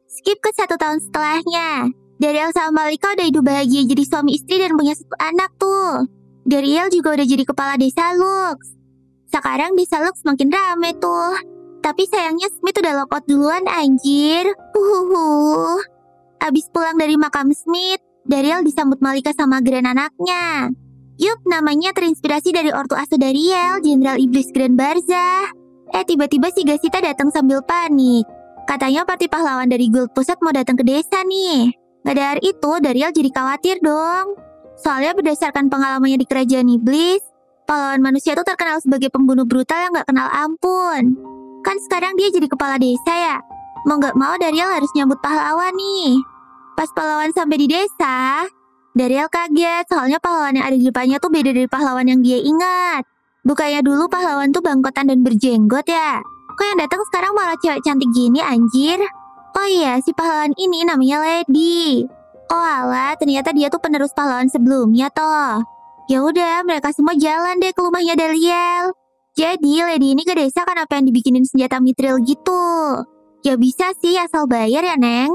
Skip ke 1 tahun setelahnya. Dariel sama Malika udah hidup bahagia jadi suami istri dan punya 1 anak tuh. Dariel juga udah jadi kepala desa Lux. Sekarang desa Lux makin rame tuh. Tapi sayangnya Smith udah lockout duluan anjir. Abis pulang dari makam Smith, Dariel disambut Malika sama Grand anaknya. Yup, namanya terinspirasi dari ortu asuh Dariel, Jenderal Iblis Grand Barza. Tiba-tiba si Gasita datang sambil panik. Katanya party pahlawan dari guild pusat mau datang ke desa nih. Ngadar itu, Dariel jadi khawatir dong. Soalnya berdasarkan pengalamannya di kerajaan iblis, pahlawan manusia tuh terkenal sebagai pembunuh brutal yang gak kenal ampun. Kan sekarang dia jadi kepala desa ya. Mau gak mau Dariel harus nyambut pahlawan nih. Pas pahlawan sampai di desa, Dariel kaget soalnya pahlawan yang ada di depannya tuh beda dari pahlawan yang dia ingat. Bukannya dulu pahlawan tuh bangkotan dan berjenggot ya? Kok yang datang sekarang malah cewek cantik gini anjir? Oh iya, si pahlawan ini namanya Lady. Oh alah, ternyata dia tuh penerus pahlawan sebelumnya toh. Ya udah, mereka semua jalan deh ke rumahnya Dariel. Jadi Lady ini ke desa karena pengen dibikinin senjata mithril gitu. Ya bisa sih, asal bayar ya Neng.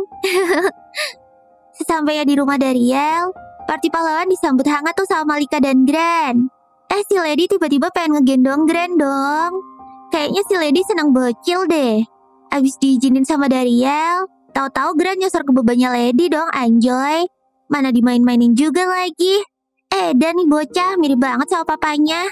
Sesampainya di rumah Dariel, party pahlawan disambut hangat tuh sama Malika dan Grand. Si Lady tiba-tiba pengen ngegendong Grand dong. Kayaknya si Lady senang bocil deh. Abis diizinin sama Dariel, tahu-tahu Grand nyosor ke bebannya Lady dong anjoy. Mana dimain-mainin juga lagi. Dan nih bocah mirip banget sama papanya.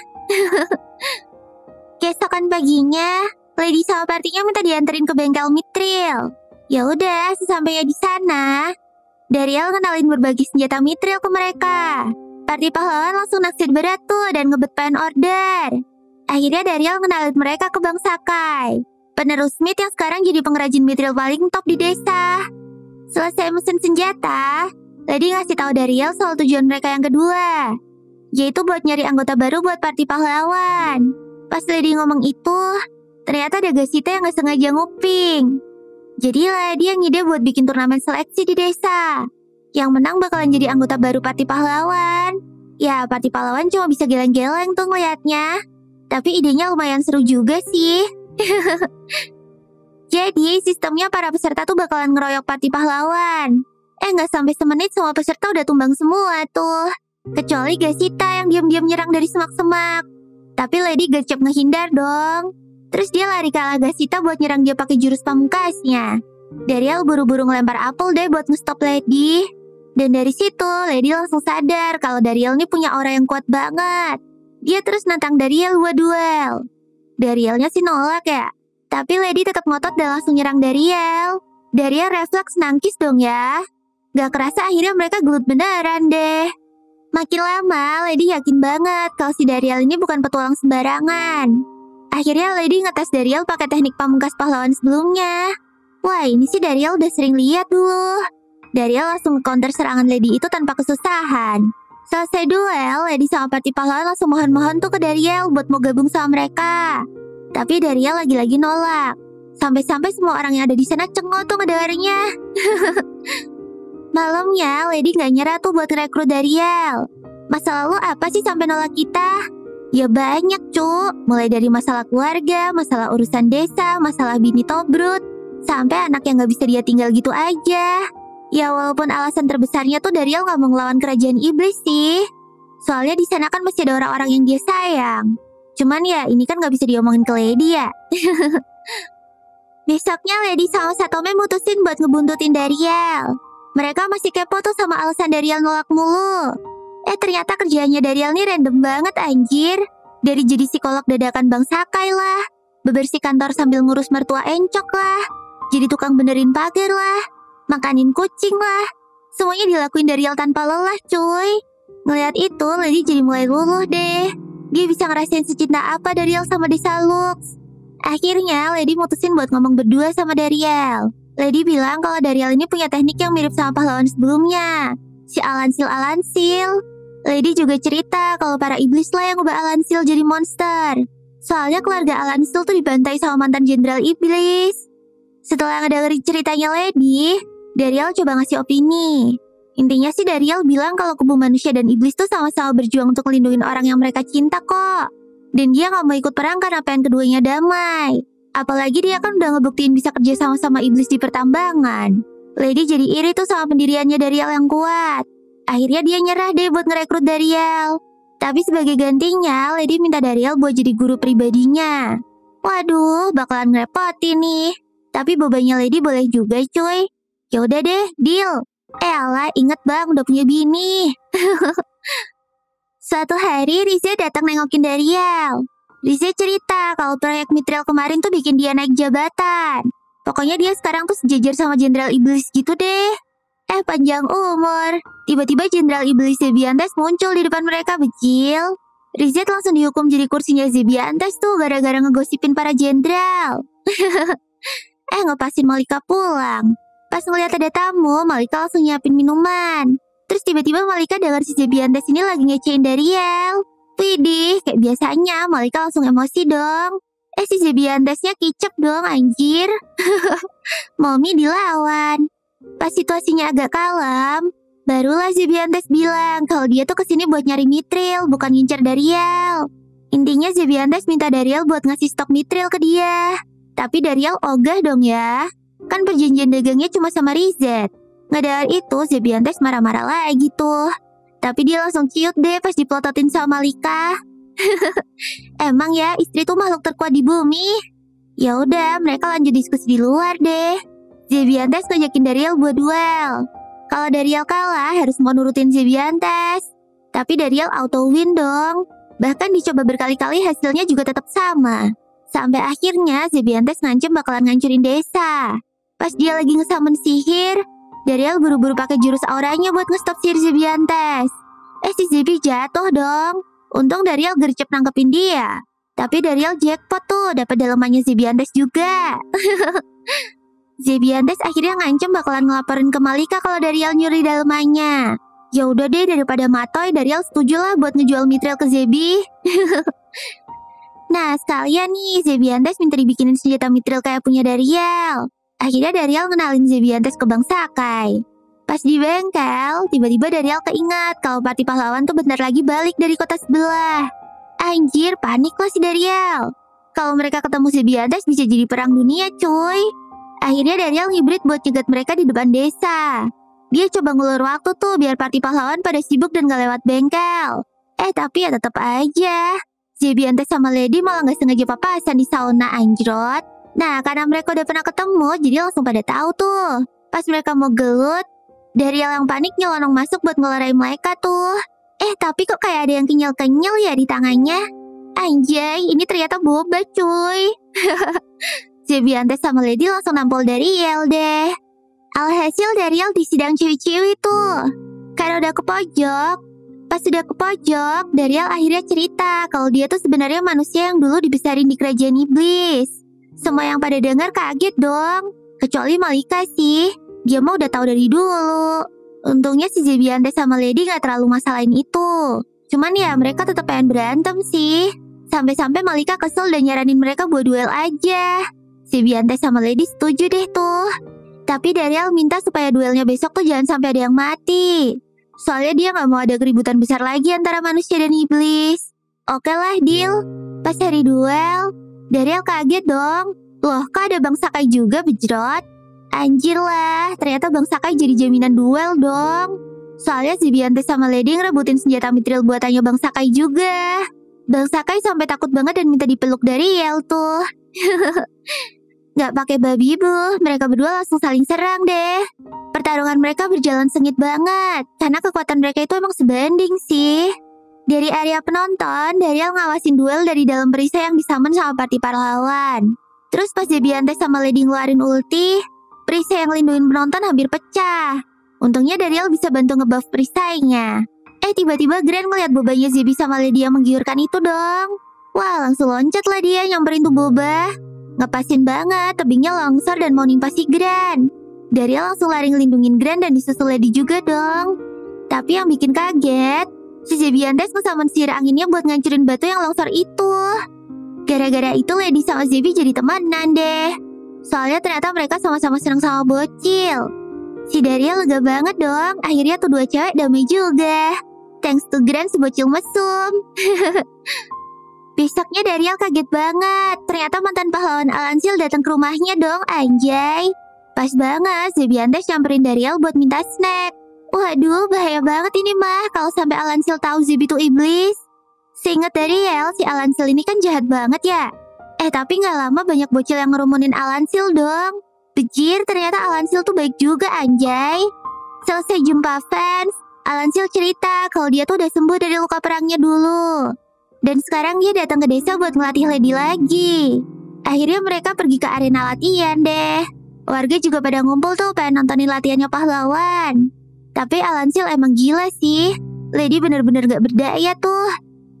Keesokan paginya, Lady sama partinya minta dianterin ke bengkel Mithril. Ya udah, sesampainya di sana, Dariel ngenalin berbagi senjata Mithril ke mereka. Party pahlawan langsung naksir berat tuh dan ngebet pengen order. Akhirnya Dariel ngenalin mereka ke Bang Sakai, penerus Smith yang sekarang jadi pengrajin Mithril paling top di desa. Selesai mesin senjata, Lady ngasih tahu Dariel soal tujuan mereka yang kedua, yaitu buat nyari anggota baru buat party pahlawan. Pas Lady ngomong itu, ternyata ada Gasita yang gak sengaja nguping. Jadilah dia ngide buat bikin turnamen seleksi di desa. Yang menang bakalan jadi anggota baru party pahlawan. Ya, party pahlawan cuma bisa geleng-geleng tuh ngeliatnya. Tapi idenya lumayan seru juga sih. Jadi, sistemnya para peserta tuh bakalan ngeroyok party pahlawan. Gak sampai semenit semua peserta udah tumbang semua tuh. Kecuali Gasita yang diam-diam nyerang dari semak-semak. Tapi Lady gercep ngehindar dong. Terus dia lari ke arah Gasita buat nyerang dia pakai jurus pamungkasnya. Dariel buru-buru ngelempar apel deh buat ngestop Lady. Dan dari situ Lady langsung sadar kalau Dariel ini punya aura yang kuat banget. Dia terus nantang Dariel buat duel. Darielnya sih nolak ya. Tapi Lady tetap ngotot dan langsung nyerang Dariel. Dariel refleks nangkis dong ya. Gak kerasa akhirnya mereka gelut beneran deh. Makin lama, Lady yakin banget kalau si Dariel ini bukan petualang sembarangan. Akhirnya Lady ngetes Dariel pakai teknik pamungkas pahlawan sebelumnya. Wah, ini sih Dariel udah sering lihat dulu. Dariel langsung nge-counter serangan Lady itu tanpa kesusahan. Selesai duel, Lady sama party pahlawan langsung mohon-mohon tuh ke Dariel buat mau gabung sama mereka. Tapi Dariel lagi-lagi nolak. Sampai-sampai semua orang yang ada di sana cengok tuh ngedengarnya. Malamnya, Lady gak nyerah tuh buat rekrut Dariel. Masa lalu apa sih sampai nolak kita? Ya banyak, Cuk. Mulai dari masalah keluarga, masalah urusan desa, masalah bini tobrut, sampai anak yang gak bisa dia tinggal gitu aja. Ya walaupun alasan terbesarnya tuh Dariel gak mau ngelawan kerajaan iblis sih. Soalnya di sana kan masih ada orang-orang yang dia sayang. Cuman ya ini kan gak bisa diomongin ke Lady ya. Besoknya Lady sama Satome mutusin buat ngebuntutin Dariel. Mereka masih kepo tuh sama alasan Dariel nolak mulu. Ternyata kerjaannya Dariel nih random banget anjir. Dari jadi psikolog dadakan Bang Sakai lah, bebersih kantor sambil ngurus mertua encok lah, jadi tukang benerin pagar lah, makanin kucing lah. Semuanya dilakuin Dariel tanpa lelah cuy. Ngeliat itu Lady jadi mulai luluh deh. Dia bisa ngerasain secinta apa Dariel sama Desa Lux. Akhirnya Lady mutusin buat ngomong berdua sama Dariel. Lady bilang kalau Dariel ini punya teknik yang mirip sama pahlawan sebelumnya, si Alansil. Lady juga cerita kalau para iblis lah yang ubah Alansil jadi monster. Soalnya keluarga Alansil tuh dibantai sama mantan jenderal iblis. Setelah ngedengerin ceritanya Lady, Dariel coba ngasih opini. Intinya sih Dariel bilang kalau kubu manusia dan iblis tuh sama-sama berjuang untuk ngelindungin orang yang mereka cinta kok. Dan dia gak mau ikut perang karena pengen keduanya damai. Apalagi dia kan udah ngebuktiin bisa kerja sama-sama iblis di pertambangan. Lady jadi iri tuh sama pendiriannya Dariel yang kuat. Akhirnya dia nyerah deh buat ngerekrut Dariel. Tapi sebagai gantinya, Lady minta Dariel buat jadi guru pribadinya. Waduh, bakalan ngerepotin nih. Tapi bebannya Lady boleh juga cuy. Yaudah deh, deal. Alah, inget bang, udah punya bini. Suatu hari, Riza datang nengokin Dariel. Riza cerita kalau proyek Mithril kemarin tuh bikin dia naik jabatan. Pokoknya dia sekarang tuh sejajar sama Jenderal Iblis gitu deh. Panjang umur. Tiba-tiba Jenderal Iblis Zebiantes muncul di depan mereka becil. Rizet langsung dihukum jadi kursinya Zebiantes tuh gara-gara ngegosipin para jenderal. Ngepasin Malika pulang. Pas ngeliat ada tamu, Malika langsung nyiapin minuman. Terus tiba-tiba Malika dengar si Zebiantes ini lagi ngecein Dariel. Widih, kayak biasanya Malika langsung emosi dong. Si Zebiantesnya kicep dong anjir. Mommy dilawan. Pas situasinya agak kalem, barulah Zebiantes bilang kalau dia tuh kesini buat nyari Mithril, bukan ngincer Dariel. Intinya Zebiantes minta Dariel buat ngasih stok Mithril ke dia. Tapi Dariel ogah dong ya. Kan perjanjian dagangnya cuma sama Rizet. Ngedengar itu Zebiantes marah-marah lagi tuh. Tapi dia langsung ciut deh pas dipelototin sama Malika. Emang ya istri tuh makhluk terkuat di bumi. Ya udah, mereka lanjut diskusi di luar deh. Zebiantes ngajakin Dariel buat duel. Kalau Dariel kalah harus mau nurutin Zebiantes. Tapi Dariel auto win dong. Bahkan dicoba berkali-kali hasilnya juga tetap sama. Sampai akhirnya Zebiantes ngancem bakalan ngancurin desa. Pas dia lagi ngesummon sihir, Dariel buru-buru pakai jurus auranya buat ngestop sihir Zebiantes. Si Zebi jatuh dong. Untung Dariel gercep nangkepin dia. Tapi Dariel jackpot tuh, dapat dalemannya Zebiantes juga. Zebiantes akhirnya ngancem bakalan ngelaporin ke Malika kalau Dariel nyuri dalemannya. Ya udah deh, daripada matoy, Dariel setuju lah buat ngejual Mithril ke Zebi. Nah, sekalian nih, Zebiantes minta dibikinin senjata Mithril kayak punya Dariel. Akhirnya Dariel ngenalin Zebiantes ke Bang Sakai. Pas di bengkel, tiba-tiba Dariel keingat kalau party pahlawan tuh bentar lagi balik dari kota sebelah. Anjir, panik lah si Dariel. Kalau mereka ketemu Zebiantes bisa jadi perang dunia, cuy. Akhirnya Dariel hibrid buat nyegat mereka di depan desa. Dia coba ngulur waktu tuh biar party pahlawan pada sibuk dan gak lewat bengkel. Tapi ya tetap aja. Zebiantes sama Lady malah gak sengaja papasan di sauna anjrot. Nah, karena mereka udah pernah ketemu, jadi langsung pada tahu tuh. Pas mereka mau gelut, Dariel yang panik nyelonong masuk buat ngelerai mereka tuh. Tapi kok kayak ada yang kenyal-kenyal ya di tangannya. Anjay, ini ternyata boba cuy. Zebiantes sama Lady langsung nampol Dariel deh. Alhasil Dariel disidang ciwi-ciwi tuh. Karena udah ke pojok. Pas udah ke pojok, Dariel akhirnya cerita kalau dia tuh sebenarnya manusia yang dulu dibesarin di kerajaan iblis. Semua yang pada dengar kaget dong. Kecuali Malika sih. Dia mah udah tahu dari dulu. Untungnya si Zebiantes sama Lady gak terlalu masalahin itu. Cuman ya mereka tetap pengen berantem sih. Sampai-sampai Malika kesel dan nyaranin mereka buat duel aja. Zebiantes sama Lady setuju deh tuh. Tapi Dariel minta supaya duelnya besok tuh jangan sampai ada yang mati. Soalnya dia gak mau ada keributan besar lagi antara manusia dan iblis. Oke lah, deal. Pas hari duel, Dariel kaget dong. Loh, kok ada Bang Sakai juga bejrot? Anjir lah, ternyata Bang Sakai jadi jaminan duel dong. Soalnya Zebiantes sama Lady ngerebutin senjata Mithril buatannya Bang Sakai juga. Bang Sakai sampai takut banget dan minta dipeluk Dariel tuh. Gak pakai babi bu, mereka berdua langsung saling serang deh. Pertarungan mereka berjalan sengit banget, karena kekuatan mereka itu emang sebanding sih. Dari area penonton, Dariel ngawasin duel dari dalam perisai yang disamon sama party pahlawan. Terus pas Zebiantes sama Lady ngeluarin ulti, perisai yang ngelindungin penonton hampir pecah. Untungnya Dariel bisa bantu ngebuff perisainya. Tiba-tiba Grand ngeliat bobanya Zebi sama Lady yang menggiurkan itu dong. Wah, langsung loncat lah dia nyamperin tuh boba. Ngepasin banget, tebingnya longsor dan mau nimpa si Grand. Dariel langsung lari ngelindungin Grand dan disusul Lady juga dong. Tapi yang bikin kaget, si Zebiantes ngesummon sihir anginnya buat ngancurin batu yang longsor itu. Gara-gara itu Lady sama Zebi jadi temenan deh. Soalnya ternyata mereka sama-sama senang sama bocil. Si Dariel lega banget dong, akhirnya tuh dua cewek damai juga. Thanks to Grand si bocil mesum. Besoknya Dariel kaget banget, ternyata mantan pahlawan Alansil datang ke rumahnya dong, anjay. Pas banget Zebiantes nyamperin Dariel buat minta snack. Waduh, bahaya banget ini mah kalau sampai Alansil tahu Zebi tuh iblis. Seingat Dariel, si Alansil ini kan jahat banget ya. Tapi gak lama banyak bocil yang ngerumunin Alansil dong. Bejir, ternyata Alansil tuh baik juga anjay. Selesai jumpa fans, Alansil cerita kalau dia tuh udah sembuh dari luka perangnya dulu. Dan sekarang dia datang ke desa buat ngelatih Lady lagi. Akhirnya mereka pergi ke arena latihan deh. Warga juga pada ngumpul tuh pengen nontonin latihannya pahlawan. Tapi Alansil emang gila sih. Lady bener-bener gak berdaya tuh.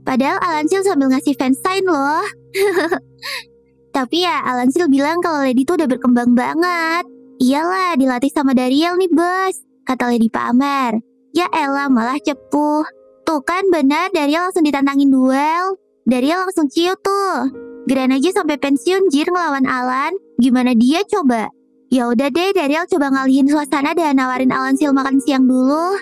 Padahal Alansil sambil ngasih fans sign loh. Tapi ya Alansil bilang kalau Lady tuh udah berkembang banget. Iyalah, dilatih sama Dariel nih bos, kata Lady pamer. Ya elah, malah cepuh. Tuh kan benar, Dariel langsung ditantangin duel. Dariel langsung ciut tuh. Grand aja sampai pensiun jir ngelawan Alan. Gimana dia coba? Ya udah deh, Dariel coba ngalihin suasana dan nawarin Alansil makan siang dulu.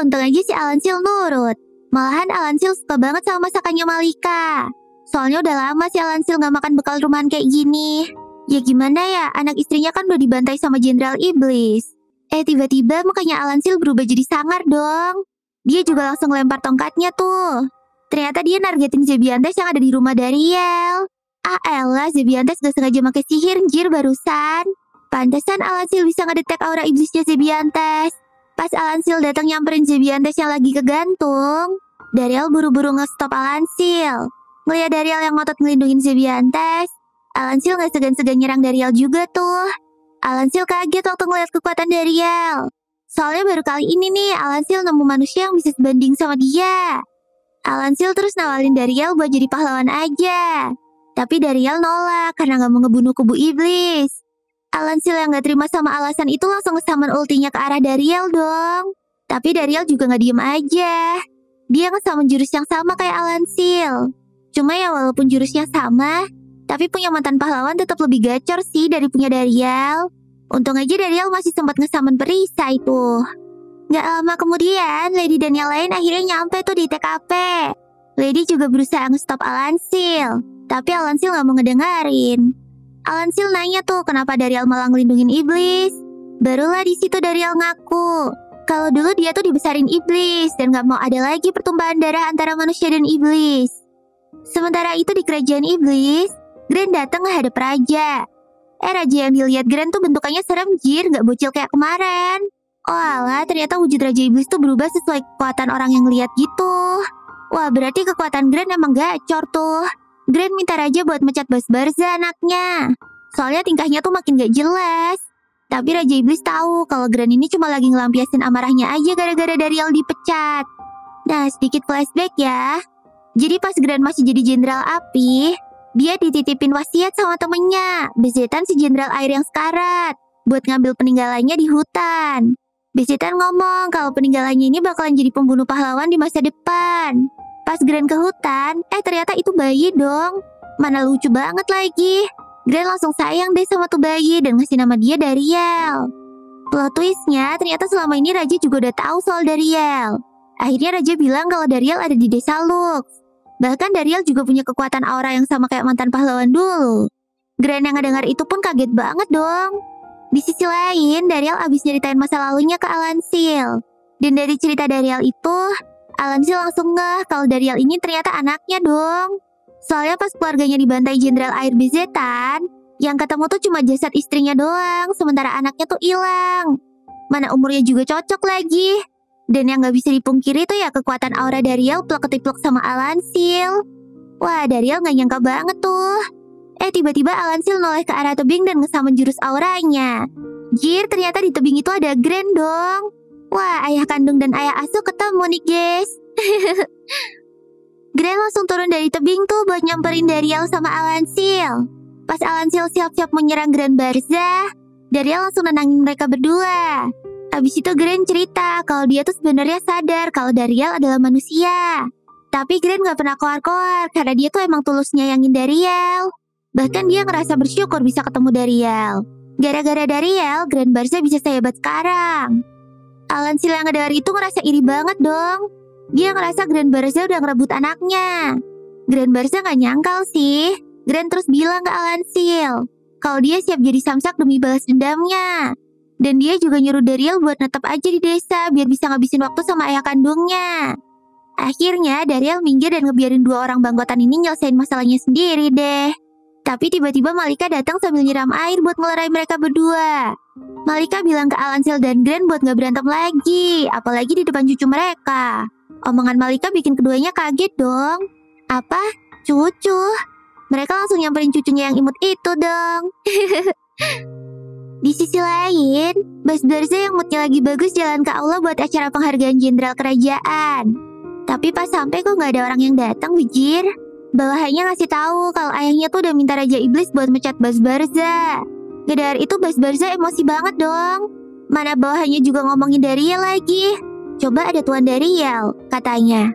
Untung aja si Alansil nurut. Malahan Alansil suka banget sama masakannya Malika. Soalnya udah lama si Alansil gak makan bekal rumahan kayak gini. Ya gimana ya, anak istrinya kan udah dibantai sama Jenderal Iblis. Tiba-tiba makanya Alansil berubah jadi sangar dong. Dia juga langsung lempar tongkatnya tuh. Ternyata dia nargetin Zebiantes yang ada di rumah Dariel. Elah, Zebiantes gak sengaja pakai sihir jir barusan. Pantesan Alansil bisa ngedetek aura iblisnya Zebiantes. Pas Alansil datang nyamperin Zebiantes yang lagi kegantung, Dariel buru-buru nge-stop Alansil. Ngeliat Dariel yang ngotot ngelindungin Zebiantes, Alansil gak segan-segan nyerang Dariel juga tuh. Alansil kaget waktu ngeliat kekuatan Dariel. Soalnya baru kali ini nih Alansil nemu manusia yang bisa sebanding sama dia. Alansil terus nawarin Dariel buat jadi pahlawan aja. Tapi Dariel nolak karena gak mau ngebunuh kubu iblis. Alansil yang gak terima sama alasan itu langsung nge-summon ultinya ke arah Dariel dong. Tapi Dariel juga gak diem aja. Dia nge-summon jurus yang sama kayak Alansil. Cuma ya walaupun jurusnya sama, tapi punya mantan pahlawan tetap lebih gacor sih dari punya Dariel. Untung aja Dariel masih sempat nge-summon perisai tuh. Gak lama kemudian, Lady dan yang lain akhirnya nyampe tuh di TKP. Lady juga berusaha nge-stop Alansil, tapi Alansil gak mau ngedengerin. Alansil nanya tuh kenapa Dariel malah ngelindungin iblis. Barulah di situ Dariel ngaku kalau dulu dia tuh dibesarin iblis dan gak mau ada lagi pertumpahan darah antara manusia dan iblis. Sementara itu di kerajaan iblis, Grand datang ngehadap raja. Raja yang dilihat Grand tuh bentukannya serem jir, gak bocil kayak kemarin. Oh alah, ternyata wujud raja iblis tuh berubah sesuai kekuatan orang yang lihat gitu. Wah, berarti kekuatan Grand emang gacor tuh. Grand minta raja buat mecat Basbarza anaknya. Soalnya tingkahnya tuh makin gak jelas. Tapi Raja Iblis tahu kalau Grand ini cuma lagi ngelampiasin amarahnya aja gara-gara Dariel dipecat. Nah, sedikit flashback ya. Jadi pas Grand masih jadi jenderal api, dia dititipin wasiat sama temennya, Bezetan si jenderal air yang sekarat, buat ngambil peninggalannya di hutan. Bezetan ngomong kalau peninggalannya ini bakalan jadi pembunuh pahlawan di masa depan. Pas Grand ke hutan, ternyata itu bayi dong. Mana lucu banget lagi. Grand langsung sayang deh sama tuh bayi dan ngasih nama dia Dariel. Plot twistnya, ternyata selama ini Raja juga udah tahu soal Dariel. Akhirnya Raja bilang kalau Dariel ada di desa Lux. Bahkan Dariel juga punya kekuatan aura yang sama kayak mantan pahlawan dulu. Grand yang ngedengar itu pun kaget banget dong. Di sisi lain, Dariel abis nyeritain masa lalunya ke Alansil. Dan dari cerita Dariel itu, Alansil langsung ngeh kalau Dariel ini ternyata anaknya dong. Soalnya pas keluarganya dibantai jenderal air Bezetan, yang ketemu tuh cuma jasad istrinya doang, sementara anaknya tuh hilang. Mana umurnya juga cocok lagi. Dan yang gak bisa dipungkiri tuh ya kekuatan aura Dariel plek-ketiplek sama Alansil. Wah, Dariel gak nyangka banget tuh. Tiba-tiba Alansil noleh ke arah tebing dan ngesummon jurus auranya. Jir, ternyata di tebing itu ada Grand dong. Wah, ayah kandung dan ayah asuh ketemu nih guys. Grand langsung turun dari tebing tuh buat nyamperin Dariel sama Alansil. Pas Alansil siap-siap menyerang Grand Barza, Dariel langsung nenangin mereka berdua. Abis itu Grand cerita kalau dia tuh sebenarnya sadar kalau Dariel adalah manusia. Tapi Grand gak pernah koar-koar karena dia tuh emang tulus nyayangin Dariel. Bahkan dia ngerasa bersyukur bisa ketemu Dariel. Gara-gara Dariel, Grand Barza bisa sehebat sekarang. Alansil yang ngedengar itu ngerasa iri banget dong. Dia ngerasa Grand Barza udah ngerebut anaknya. Grand Barza gak nyangkal sih. Grand terus bilang ke Alansil kalau dia siap jadi samsak demi balas dendamnya. Dan dia juga nyuruh Dariel buat netep aja di desa biar bisa ngabisin waktu sama ayah kandungnya. Akhirnya Dariel minggir dan ngebiarin dua orang bangkotan ini nyelesain masalahnya sendiri deh. Tapi tiba-tiba Malika datang sambil nyiram air buat ngelerai mereka berdua. Malika bilang ke Alansil dan Grand buat gak berantem lagi, apalagi di depan cucu mereka. Omongan Malika bikin keduanya kaget dong. Apa? Cucu? Mereka langsung nyamperin cucunya yang imut itu dong. Di sisi lain, Basbarza yang moodnya lagi bagus jalan ke aula buat acara penghargaan jenderal kerajaan. Tapi pas sampai kok gak ada orang yang datang, bijir. Bawahannya ngasih tahu kalau ayahnya tuh udah minta Raja Iblis buat mecat Basbarza. Gara-gara itu Basbarza emosi banget dong. Mana bawahannya juga ngomongin Dariel lagi. Coba ada Tuan Dariel, katanya.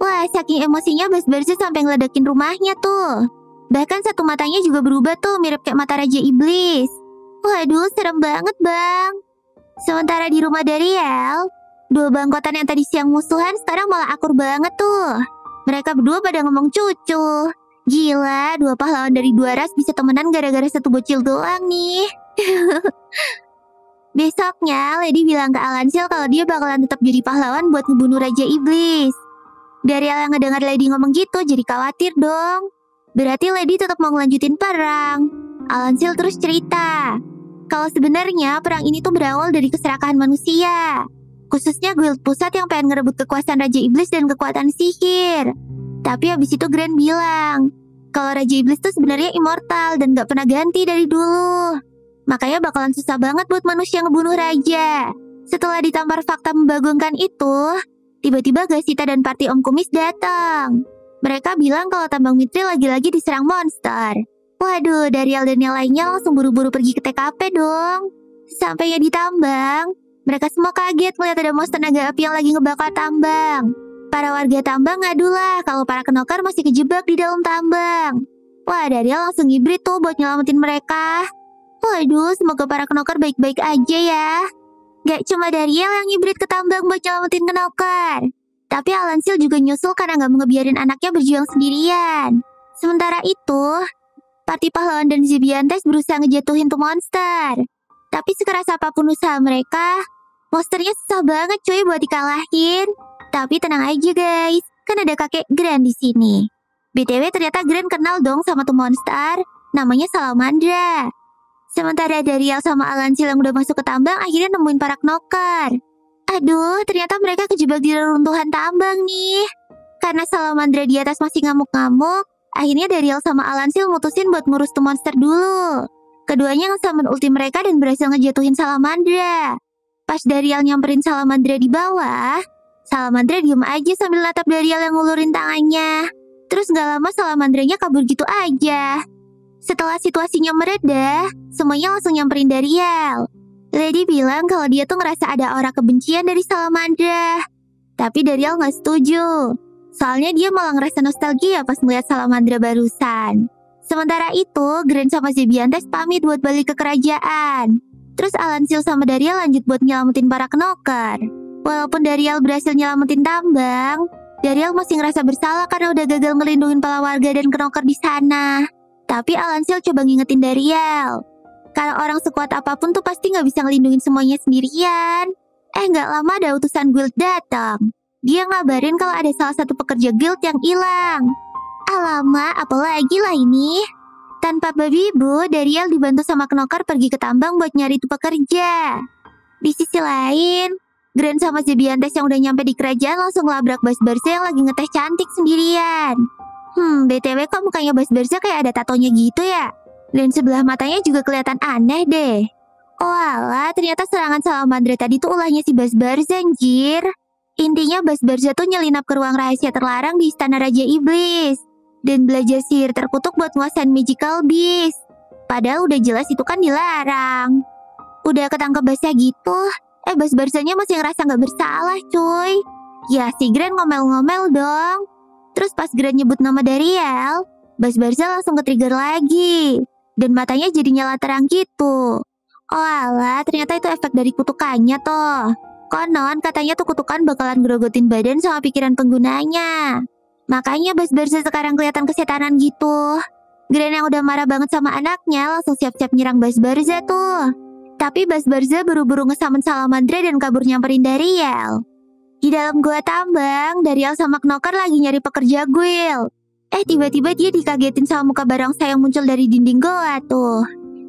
Wah, saking emosinya Basbarza sampai ngeledakin rumahnya tuh. Bahkan satu matanya juga berubah tuh, mirip kayak mata Raja Iblis. Waduh, serem banget bang. Sementara di rumah Dariel, dua bangkotan yang tadi siang musuhan sekarang malah akur banget tuh. Mereka berdua pada ngomong cucu. Gila, dua pahlawan dari dua ras bisa temenan gara-gara satu bocil doang nih. Besoknya, Lady bilang ke Alansil kalau dia bakalan tetap jadi pahlawan buat ngebunuh Raja Iblis. Dariel yang ngedengar Lady ngomong gitu jadi khawatir dong. Berarti Lady tetap mau ngelanjutin perang. Alansil terus cerita kalau sebenarnya perang ini tuh berawal dari keserakahan manusia. Khususnya guild pusat yang pengen ngerebut kekuasaan Raja Iblis dan kekuatan sihir. Tapi abis itu Grand bilang, kalau Raja Iblis tuh sebenarnya immortal dan gak pernah ganti dari dulu. Makanya bakalan susah banget buat manusia ngebunuh Raja. Setelah ditampar fakta membagongkan itu, tiba-tiba Gasita dan party Om Kumis datang. Mereka bilang kalau tambang Mithril lagi-lagi diserang monster. Waduh, Darial dan yang lainnya langsung buru-buru pergi ke TKP dong. Sampainya di tambang, mereka semua kaget melihat ada monster naga api yang lagi ngebakar tambang. Para warga tambang ngadulah kalau para kenokar masih kejebak di dalam tambang. Wah, Darial langsung hibrid tuh buat nyelamatin mereka. Waduh, semoga para kenokar baik-baik aja ya. Gak cuma Darial yang hibrid ke tambang buat nyelamatin kenokar, tapi Alansil juga nyusul karena gak mau ngebiarin anaknya berjuang sendirian. Sementara itu, party pahlawan dan Zebiantes berusaha ngejatuhin tuh monster. Tapi sekeras apapun usaha mereka, monsternya susah banget cuy buat dikalahin. Tapi tenang aja guys, kan ada kakek Gran di sini. BTW ternyata Gran kenal dong sama tuh monster, namanya Salamandra. Sementara Darial sama Alansil yang udah masuk ke tambang akhirnya nemuin para knocker. Aduh, ternyata mereka kejebak di reruntuhan tambang nih. Karena Salamandra di atas masih ngamuk-ngamuk, akhirnya Darial sama Alansil mutusin buat ngurus tuh monster dulu. Keduanya nge-summon ulti mereka dan berhasil ngejatuhin Salamandra. Pas Darial nyamperin Salamandra di bawah, Salamandra diem aja sambil natap Darial yang ngulurin tangannya. Terus gak lama Salamandranya kabur gitu aja. Setelah situasinya mereda, semuanya langsung nyamperin Darial. Lady bilang kalau dia tuh ngerasa ada aura kebencian dari Salamandra. Tapi Darial gak setuju. Soalnya dia malah ngerasa nostalgia pas melihat Salamandra barusan. Sementara itu, Gran sama Zebiantes pamit buat balik ke kerajaan. Terus Alansil sama Darial lanjut buat nyelamatin para knocker. Walaupun Darial berhasil nyelamatin tambang, Darial masih ngerasa bersalah karena udah gagal ngelindungin para warga dan knocker di sana. Tapi Alansil coba ngingetin Darial, karena orang sekuat apapun tuh pasti nggak bisa ngelindungin semuanya sendirian. Nggak lama ada utusan guild datang. Dia ngabarin kalau ada salah satu pekerja guild yang hilang. Alamak, apalagi lah ini. Tanpa babi ibu, Darial dibantu sama knocker pergi ke tambang buat nyari tuh pekerja. Di sisi lain, Gran sama Zebiantes yang udah nyampe di kerajaan langsung labrak Bas Barza yang lagi ngeteh cantik sendirian. BTW kok mukanya Bas Barza kayak ada tatonya gitu ya? Dan sebelah matanya juga kelihatan aneh deh. Oh alah, ternyata serangan Salamandra tadi tuh ulahnya si Bas Barza anjir. Intinya Bas Barza tuh nyelinap ke ruang rahasia terlarang di Istana Raja Iblis. Dan belajar sihir terkutuk buat nguasain magical beast. Padahal udah jelas itu kan dilarang. Udah ketangkep basah gitu, Bas Barzanya masih ngerasa gak bersalah cuy. Ya si Gran ngomel-ngomel dong. Terus pas Gran nyebut nama Darial, Bas Barza langsung ke-trigger lagi. Dan matanya jadi nyala terang gitu. Oh alah, ternyata itu efek dari kutukannya toh. Konon katanya tuh kutukan bakalan gerogotin badan sama pikiran penggunanya. Makanya Bas Barza sekarang kelihatan kesetanan gitu. Gran yang udah marah banget sama anaknya langsung siap-siap nyerang Bas Barza tuh. Tapi Bas Barza buru-buru ngesamen Salamandra dan kabur nyamperin Darial. Di dalam gua tambang, Darial sama knocker lagi nyari pekerja guild. Tiba-tiba dia dikagetin sama muka Barongsai yang muncul dari dinding goa tuh.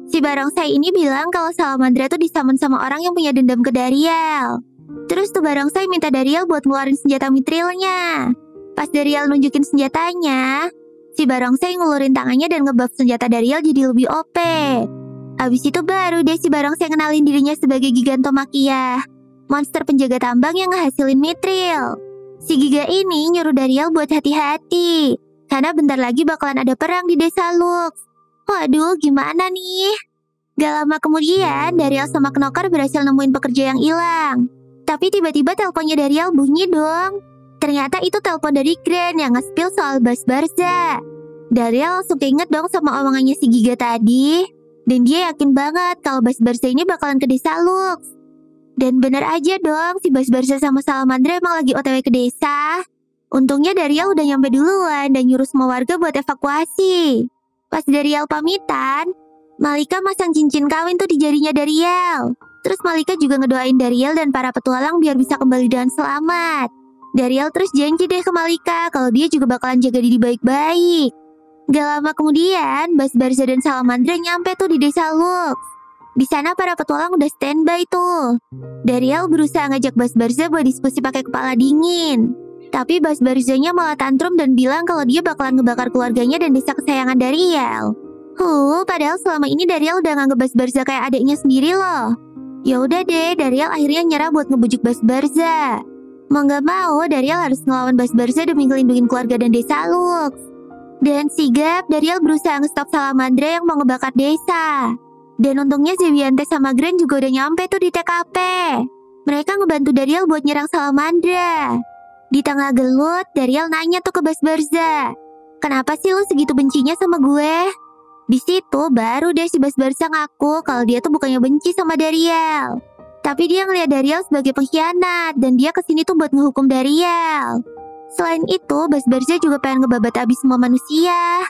Si Barongsai ini bilang kalau Salamandra tuh disamen sama orang yang punya dendam ke Darial. Terus tuh Barongsai minta Darial buat ngeluarin senjata mitrilnya. Pas Darial nunjukin senjatanya, si Barongsai ngulurin tangannya dan ngebuff senjata Darial jadi lebih OP. Abis itu baru deh si Barongsai ngenalin dirinya sebagai Gigantomachia, monster penjaga tambang yang ngehasilin mithril. Si Giga ini nyuruh Darial buat hati-hati, karena bentar lagi bakalan ada perang di desa Lux. Waduh, gimana nih? Gak lama kemudian, Darial sama knocker berhasil nemuin pekerja yang hilang. Tapi tiba-tiba teleponnya Darial bunyi dong. Ternyata itu telepon dari Gran yang nge-spill soal Bas Barza. Darial langsung keinget dong sama omongannya si Giga tadi. Dan dia yakin banget kalau Bas Barza ini bakalan ke desa Lux. Dan bener aja dong, si Bas Barza sama Salamandra emang lagi OTW ke desa. Untungnya Darial udah nyampe duluan dan nyuruh semua warga buat evakuasi. Pas Darial pamitan, Malika masang cincin kawin tuh di jarinya Darial. Terus Malika juga ngedoain Darial dan para petualang biar bisa kembali dengan selamat. Darial terus janji deh ke Malika kalau dia juga bakalan jaga diri baik-baik. Gak lama kemudian, Bas Barza dan Salamandra nyampe tuh di desa Lux. Di sana para petualang udah standby tuh. Dariel berusaha ngajak Bas Barza buat diskusi pakai kepala dingin. Tapi Bas Barzanya malah tantrum dan bilang kalau dia bakalan ngebakar keluarganya dan desa kesayangan Dariel. Padahal selama ini Dariel udah nganggep Bas Barza kayak adiknya sendiri loh. Ya udah deh, Dariel akhirnya nyerah buat ngebujuk Bas Barza. Mau gak mau, Dariel harus ngelawan Bas Barza demi ngelindungin keluarga dan desa Lux. Dan sigap, Dariel berusaha ngestop Salamandra yang mau ngebakar desa. Dan untungnya Zewiante sama Gren juga udah nyampe tuh di TKP. Mereka ngebantu Dariel buat nyerang Salamandra. Di tengah gelut, Dariel nanya tuh ke Bas Barza, "Kenapa sih lu segitu bencinya sama gue?" Di situ baru deh si Bas Barza ngaku kalau dia tuh bukannya benci sama Dariel. Tapi dia ngeliat Dariel sebagai pengkhianat dan dia kesini tuh buat ngehukum Dariel. Selain itu, Bas Barza juga pengen ngebabat abis semua manusia.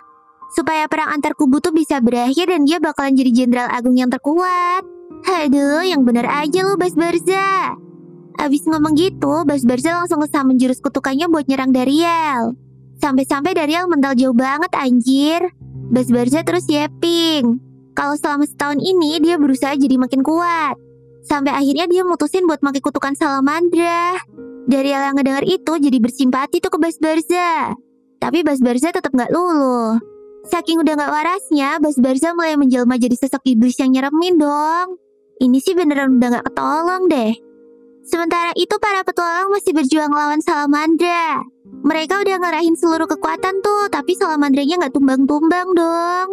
Supaya perang antar kubu tuh bisa berakhir dan dia bakalan jadi jenderal agung yang terkuat. Aduh, yang bener aja lu Bas Barza. Abis ngomong gitu, Bas Barza langsung ngesamen jurus kutukannya buat nyerang Dariel. Sampai-sampai Dariel mental jauh banget anjir. Bas Barza terus yapping kalau selama setahun ini dia berusaha jadi makin kuat. Sampai akhirnya dia mutusin buat pakai kutukan Salamandra. Dariel yang ngedenger itu jadi bersimpati tuh ke Bas Barza. Tapi Bas Barza tetap gak luluh. Saking udah gak warasnya, Bas Barza mulai menjelma jadi sosok iblis yang nyeremin dong. Ini sih beneran udah gak ketolong deh. Sementara itu para petualang masih berjuang lawan Salamandra. Mereka udah ngerahin seluruh kekuatan tuh, tapi Salamandranya gak tumbang-tumbang dong.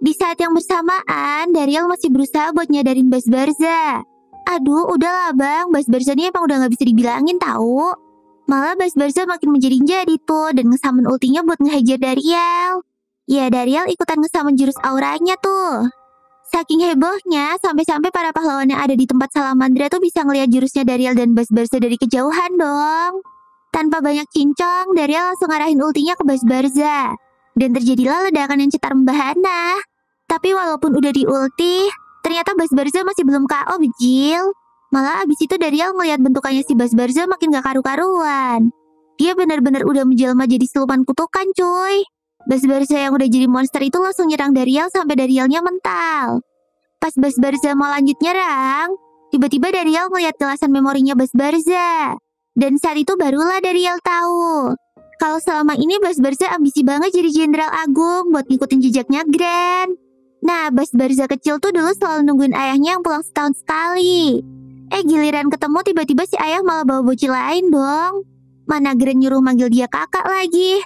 Di saat yang bersamaan, Dariel masih berusaha buat nyadarin Bas Barza. Aduh, udahlah bang, Bas Barza ini emang udah gak bisa dibilangin tahu. Malah Bas Barza makin menjadi-jadi tuh dan ngesamen ultinya buat ngehajar Dariel. Ya, Dariel ikutan ngesamen jurus auranya tuh. Saking hebohnya, sampai-sampai para pahlawan yang ada di tempat Salamandra tuh bisa ngeliat jurusnya Dariel dan Bas Barza dari kejauhan dong. Tanpa banyak cincong, Dariel langsung ngarahin ultinya ke Bas Barza. Dan terjadilah ledakan yang cetar membahana. Tapi walaupun udah di ulti, ternyata Bas Barza masih belum KO bejil. Malah abis itu Dariel ngeliat bentukannya si Bas Barza makin gak karu-karuan. Dia benar-benar udah menjelma jadi siluman kutukan cuy. Bas Barza yang udah jadi monster itu langsung nyerang Dariel sampai Darielnya mental. Pas Bas Barza mau lanjut nyerang, tiba-tiba Dariel ngeliat kelasan memorinya Bas Barza. Dan saat itu barulah Dariel tahu kalau selama ini Bas Barza ambisi banget jadi jenderal agung buat ngikutin jejaknya Gren. Nah, Bas Barza kecil tuh dulu selalu nungguin ayahnya yang pulang setahun sekali. Giliran ketemu tiba-tiba si ayah malah bawa bocil lain dong. Mana Gren nyuruh manggil dia kakak lagi.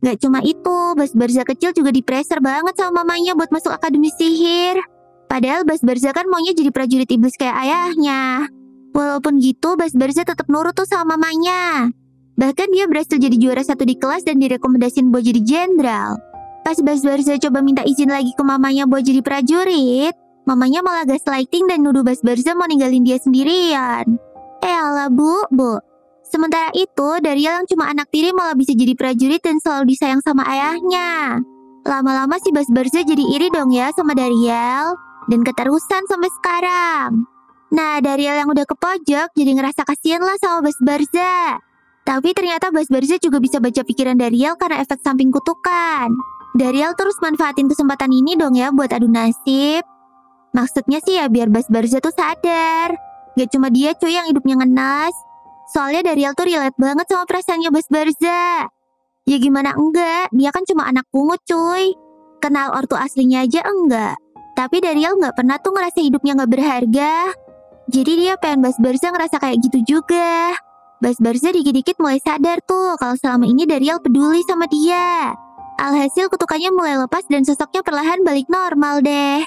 Gak cuma itu, Bas Barza kecil juga dipreser banget sama mamanya buat masuk akademi sihir. Padahal Bas Barza kan maunya jadi prajurit iblis kayak ayahnya. Walaupun gitu, Bas Barza tetap nurut tuh sama mamanya. Bahkan dia berhasil jadi juara 1 di kelas dan direkomendasiin buat jadi jenderal. Pas Bas Barza coba minta izin lagi ke mamanya buat jadi prajurit, mamanya malah gaslighting dan nuduh Bas Barza mau ninggalin dia sendirian. Alah bu. Sementara itu, Dariel yang cuma anak tiri malah bisa jadi prajurit dan selalu disayang sama ayahnya. Lama-lama si Bas Barza jadi iri dong ya sama Dariel. Dan keterusan sampai sekarang. Nah, Dariel yang udah ke pojok jadi ngerasa kasihan lah sama Bas Barza. Tapi ternyata Bas Barza juga bisa baca pikiran Dariel karena efek samping kutukan. Dariel terus manfaatin kesempatan ini dong ya buat adu nasib. Maksudnya sih ya biar Bas Barza tuh sadar. Gak cuma dia cuy yang hidupnya ngenas. Soalnya Dariel tuh relate banget sama perasaannya Bas Barza. Ya gimana enggak, dia kan cuma anak pungut cuy. Kenal ortu aslinya aja enggak. Tapi Dariel gak pernah tuh ngerasa hidupnya gak berharga. Jadi dia pengen Bas Barza ngerasa kayak gitu juga. Bas Barza dikit-dikit mulai sadar tuh kalau selama ini Dariel peduli sama dia. Alhasil kutukannya mulai lepas dan sosoknya perlahan balik normal deh.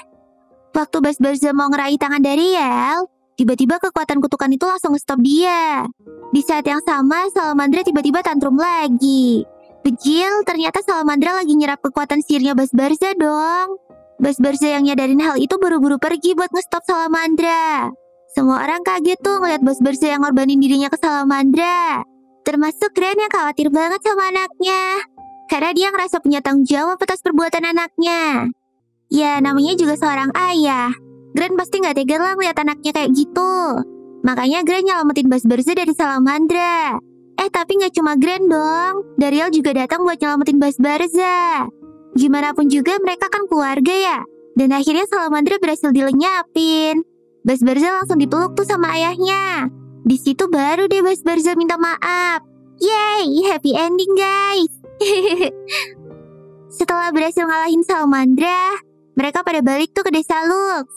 Waktu Bas Barza mau ngeraih tangan Dariel, tiba-tiba kekuatan kutukan itu langsung nge-stop dia. Di saat yang sama, Salamandra tiba-tiba tantrum lagi. Bejil, ternyata Salamandra lagi nyerap kekuatan sihirnya Bas Barza dong. Bas Barza yang nyadarin hal itu buru-buru pergi buat nge-stop Salamandra. Semua orang kaget tuh ngeliat Bas Barza yang ngorbanin dirinya ke Salamandra. Termasuk Gren yang khawatir banget sama anaknya. Karena dia ngerasa punya tanggung jawab atas perbuatan anaknya. Ya, namanya juga seorang ayah. Gren pasti gak tega lah ngeliat anaknya kayak gitu. Makanya Gren nyelamatin Bas Barza dari Salamandra. Tapi gak cuma Gren dong. Dariel juga datang buat nyelamatin Bas Barza. Gimana pun juga mereka kan keluarga ya. Dan akhirnya Salamandra berhasil dilenyapin. Bas Barza langsung dipeluk tuh sama ayahnya. Di situ baru deh Bas Barza minta maaf. Yay, happy ending guys. Setelah berhasil ngalahin Salamandra, mereka pada balik tuh ke desa Lux.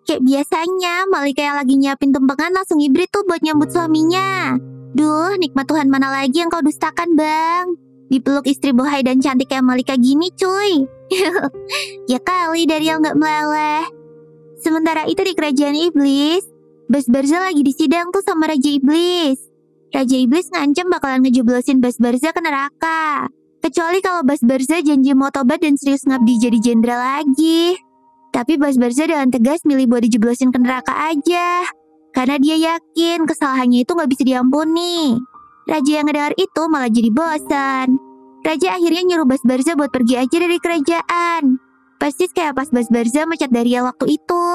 Kayak biasanya, Malika yang lagi nyiapin tumpengan langsung hibrid tuh buat nyambut suaminya. Duh, nikmat Tuhan mana lagi yang kau dustakan, Bang? Dipeluk istri bohai dan cantik kayak Malika gini, cuy. Ya kali Dariel nggak meleleh. Sementara itu di kerajaan iblis, Bas Barza lagi disidang tuh sama Raja Iblis. Raja Iblis ngancam bakalan ngejeblosin Bas Barza ke neraka. Kecuali kalau Bas Barza janji mau tobat dan serius ngabdi jadi jenderal lagi. Tapi Bas Barza dengan tegas milih buat dijeblosin ke neraka aja. Karena dia yakin kesalahannya itu gak bisa diampuni. Raja yang ngedengar itu malah jadi bosan. Raja akhirnya nyuruh Bas Barza buat pergi aja dari kerajaan. Persis kayak pas Bas Barza mecat Dariel waktu itu.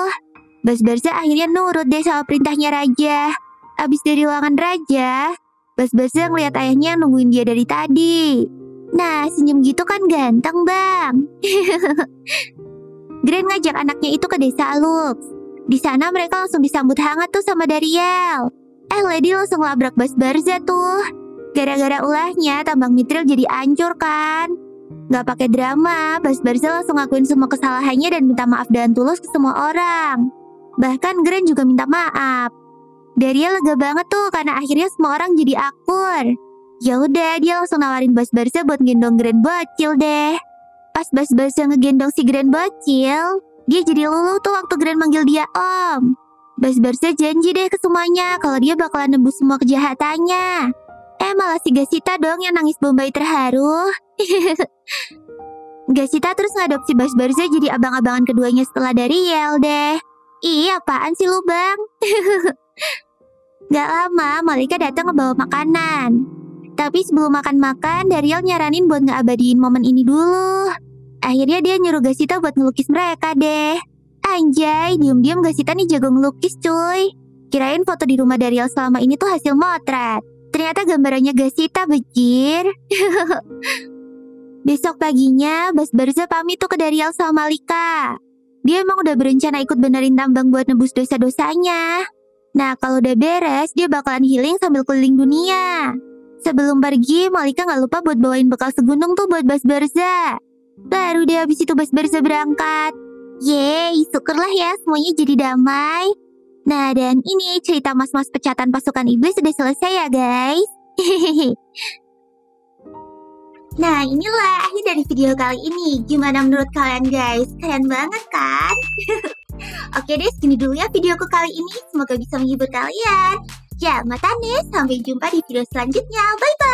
Bas Barza akhirnya nurut deh sama perintahnya Raja. Abis dari ruangan Raja, Bas Barza ngeliat ayahnya yang nungguin dia dari tadi. Nah, senyum gitu kan ganteng, Bang. Gren ngajak anaknya itu ke desa Lux. Di sana mereka langsung disambut hangat tuh sama Dariel. Lady langsung labrak Bas Barza tuh. Gara-gara ulahnya, tambang Mithril jadi ancur kan. Gak pakai drama, Bas Barza langsung ngakuin semua kesalahannya dan minta maaf dengan tulus ke semua orang. Bahkan Gren juga minta maaf. Dariel lega banget tuh karena akhirnya semua orang jadi akur. Ya udah, dia langsung nawarin Bas Barza buat gendong Gren bocil deh. Pas Bas Barza ngegendong si Gren bocil, dia jadi luluh tuh waktu Gren manggil dia om. Bas Barza janji deh ke semuanya kalau dia bakalan nebus semua kejahatannya. Malah si Gasita dong yang nangis bombay terharu. Gasita terus ngadopsi Bas Barza jadi abang-abangan keduanya setelah Dariel deh. Ih, apaan sih lu, Bang? Gak lama, Malika datang ngebawa makanan. Tapi sebelum makan-makan, Dariel nyaranin buat ngeabadiin momen ini dulu. Akhirnya dia nyuruh Gasita buat ngelukis mereka deh. Anjay, diam-diam Gasita nih jago ngelukis cuy. Kirain foto di rumah Dariel selama ini tuh hasil motret. Ternyata gambarannya Gasita, bejir. Besok paginya, Bas Barza pamit tuh ke Dariel sama Malika. Dia emang udah berencana ikut benerin tambang buat nebus dosa-dosanya. Nah, kalau udah beres, dia bakalan healing sambil keliling dunia. Sebelum pergi, Malika gak lupa buat bawain bekal segunung tuh buat Bas Barza. Baru deh habis itu Bas Barza berangkat. Yeay, syukurlah ya semuanya jadi damai. Nah, dan ini cerita mas-mas pecatan pasukan iblis sudah selesai ya guys. Nah, inilah akhir dari video kali ini. Gimana menurut kalian guys? Keren banget kan? Oke deh, segini dulu ya videoku kali ini. Semoga bisa menghibur kalian. Ya, matane, sampai jumpa di video selanjutnya. Bye-bye!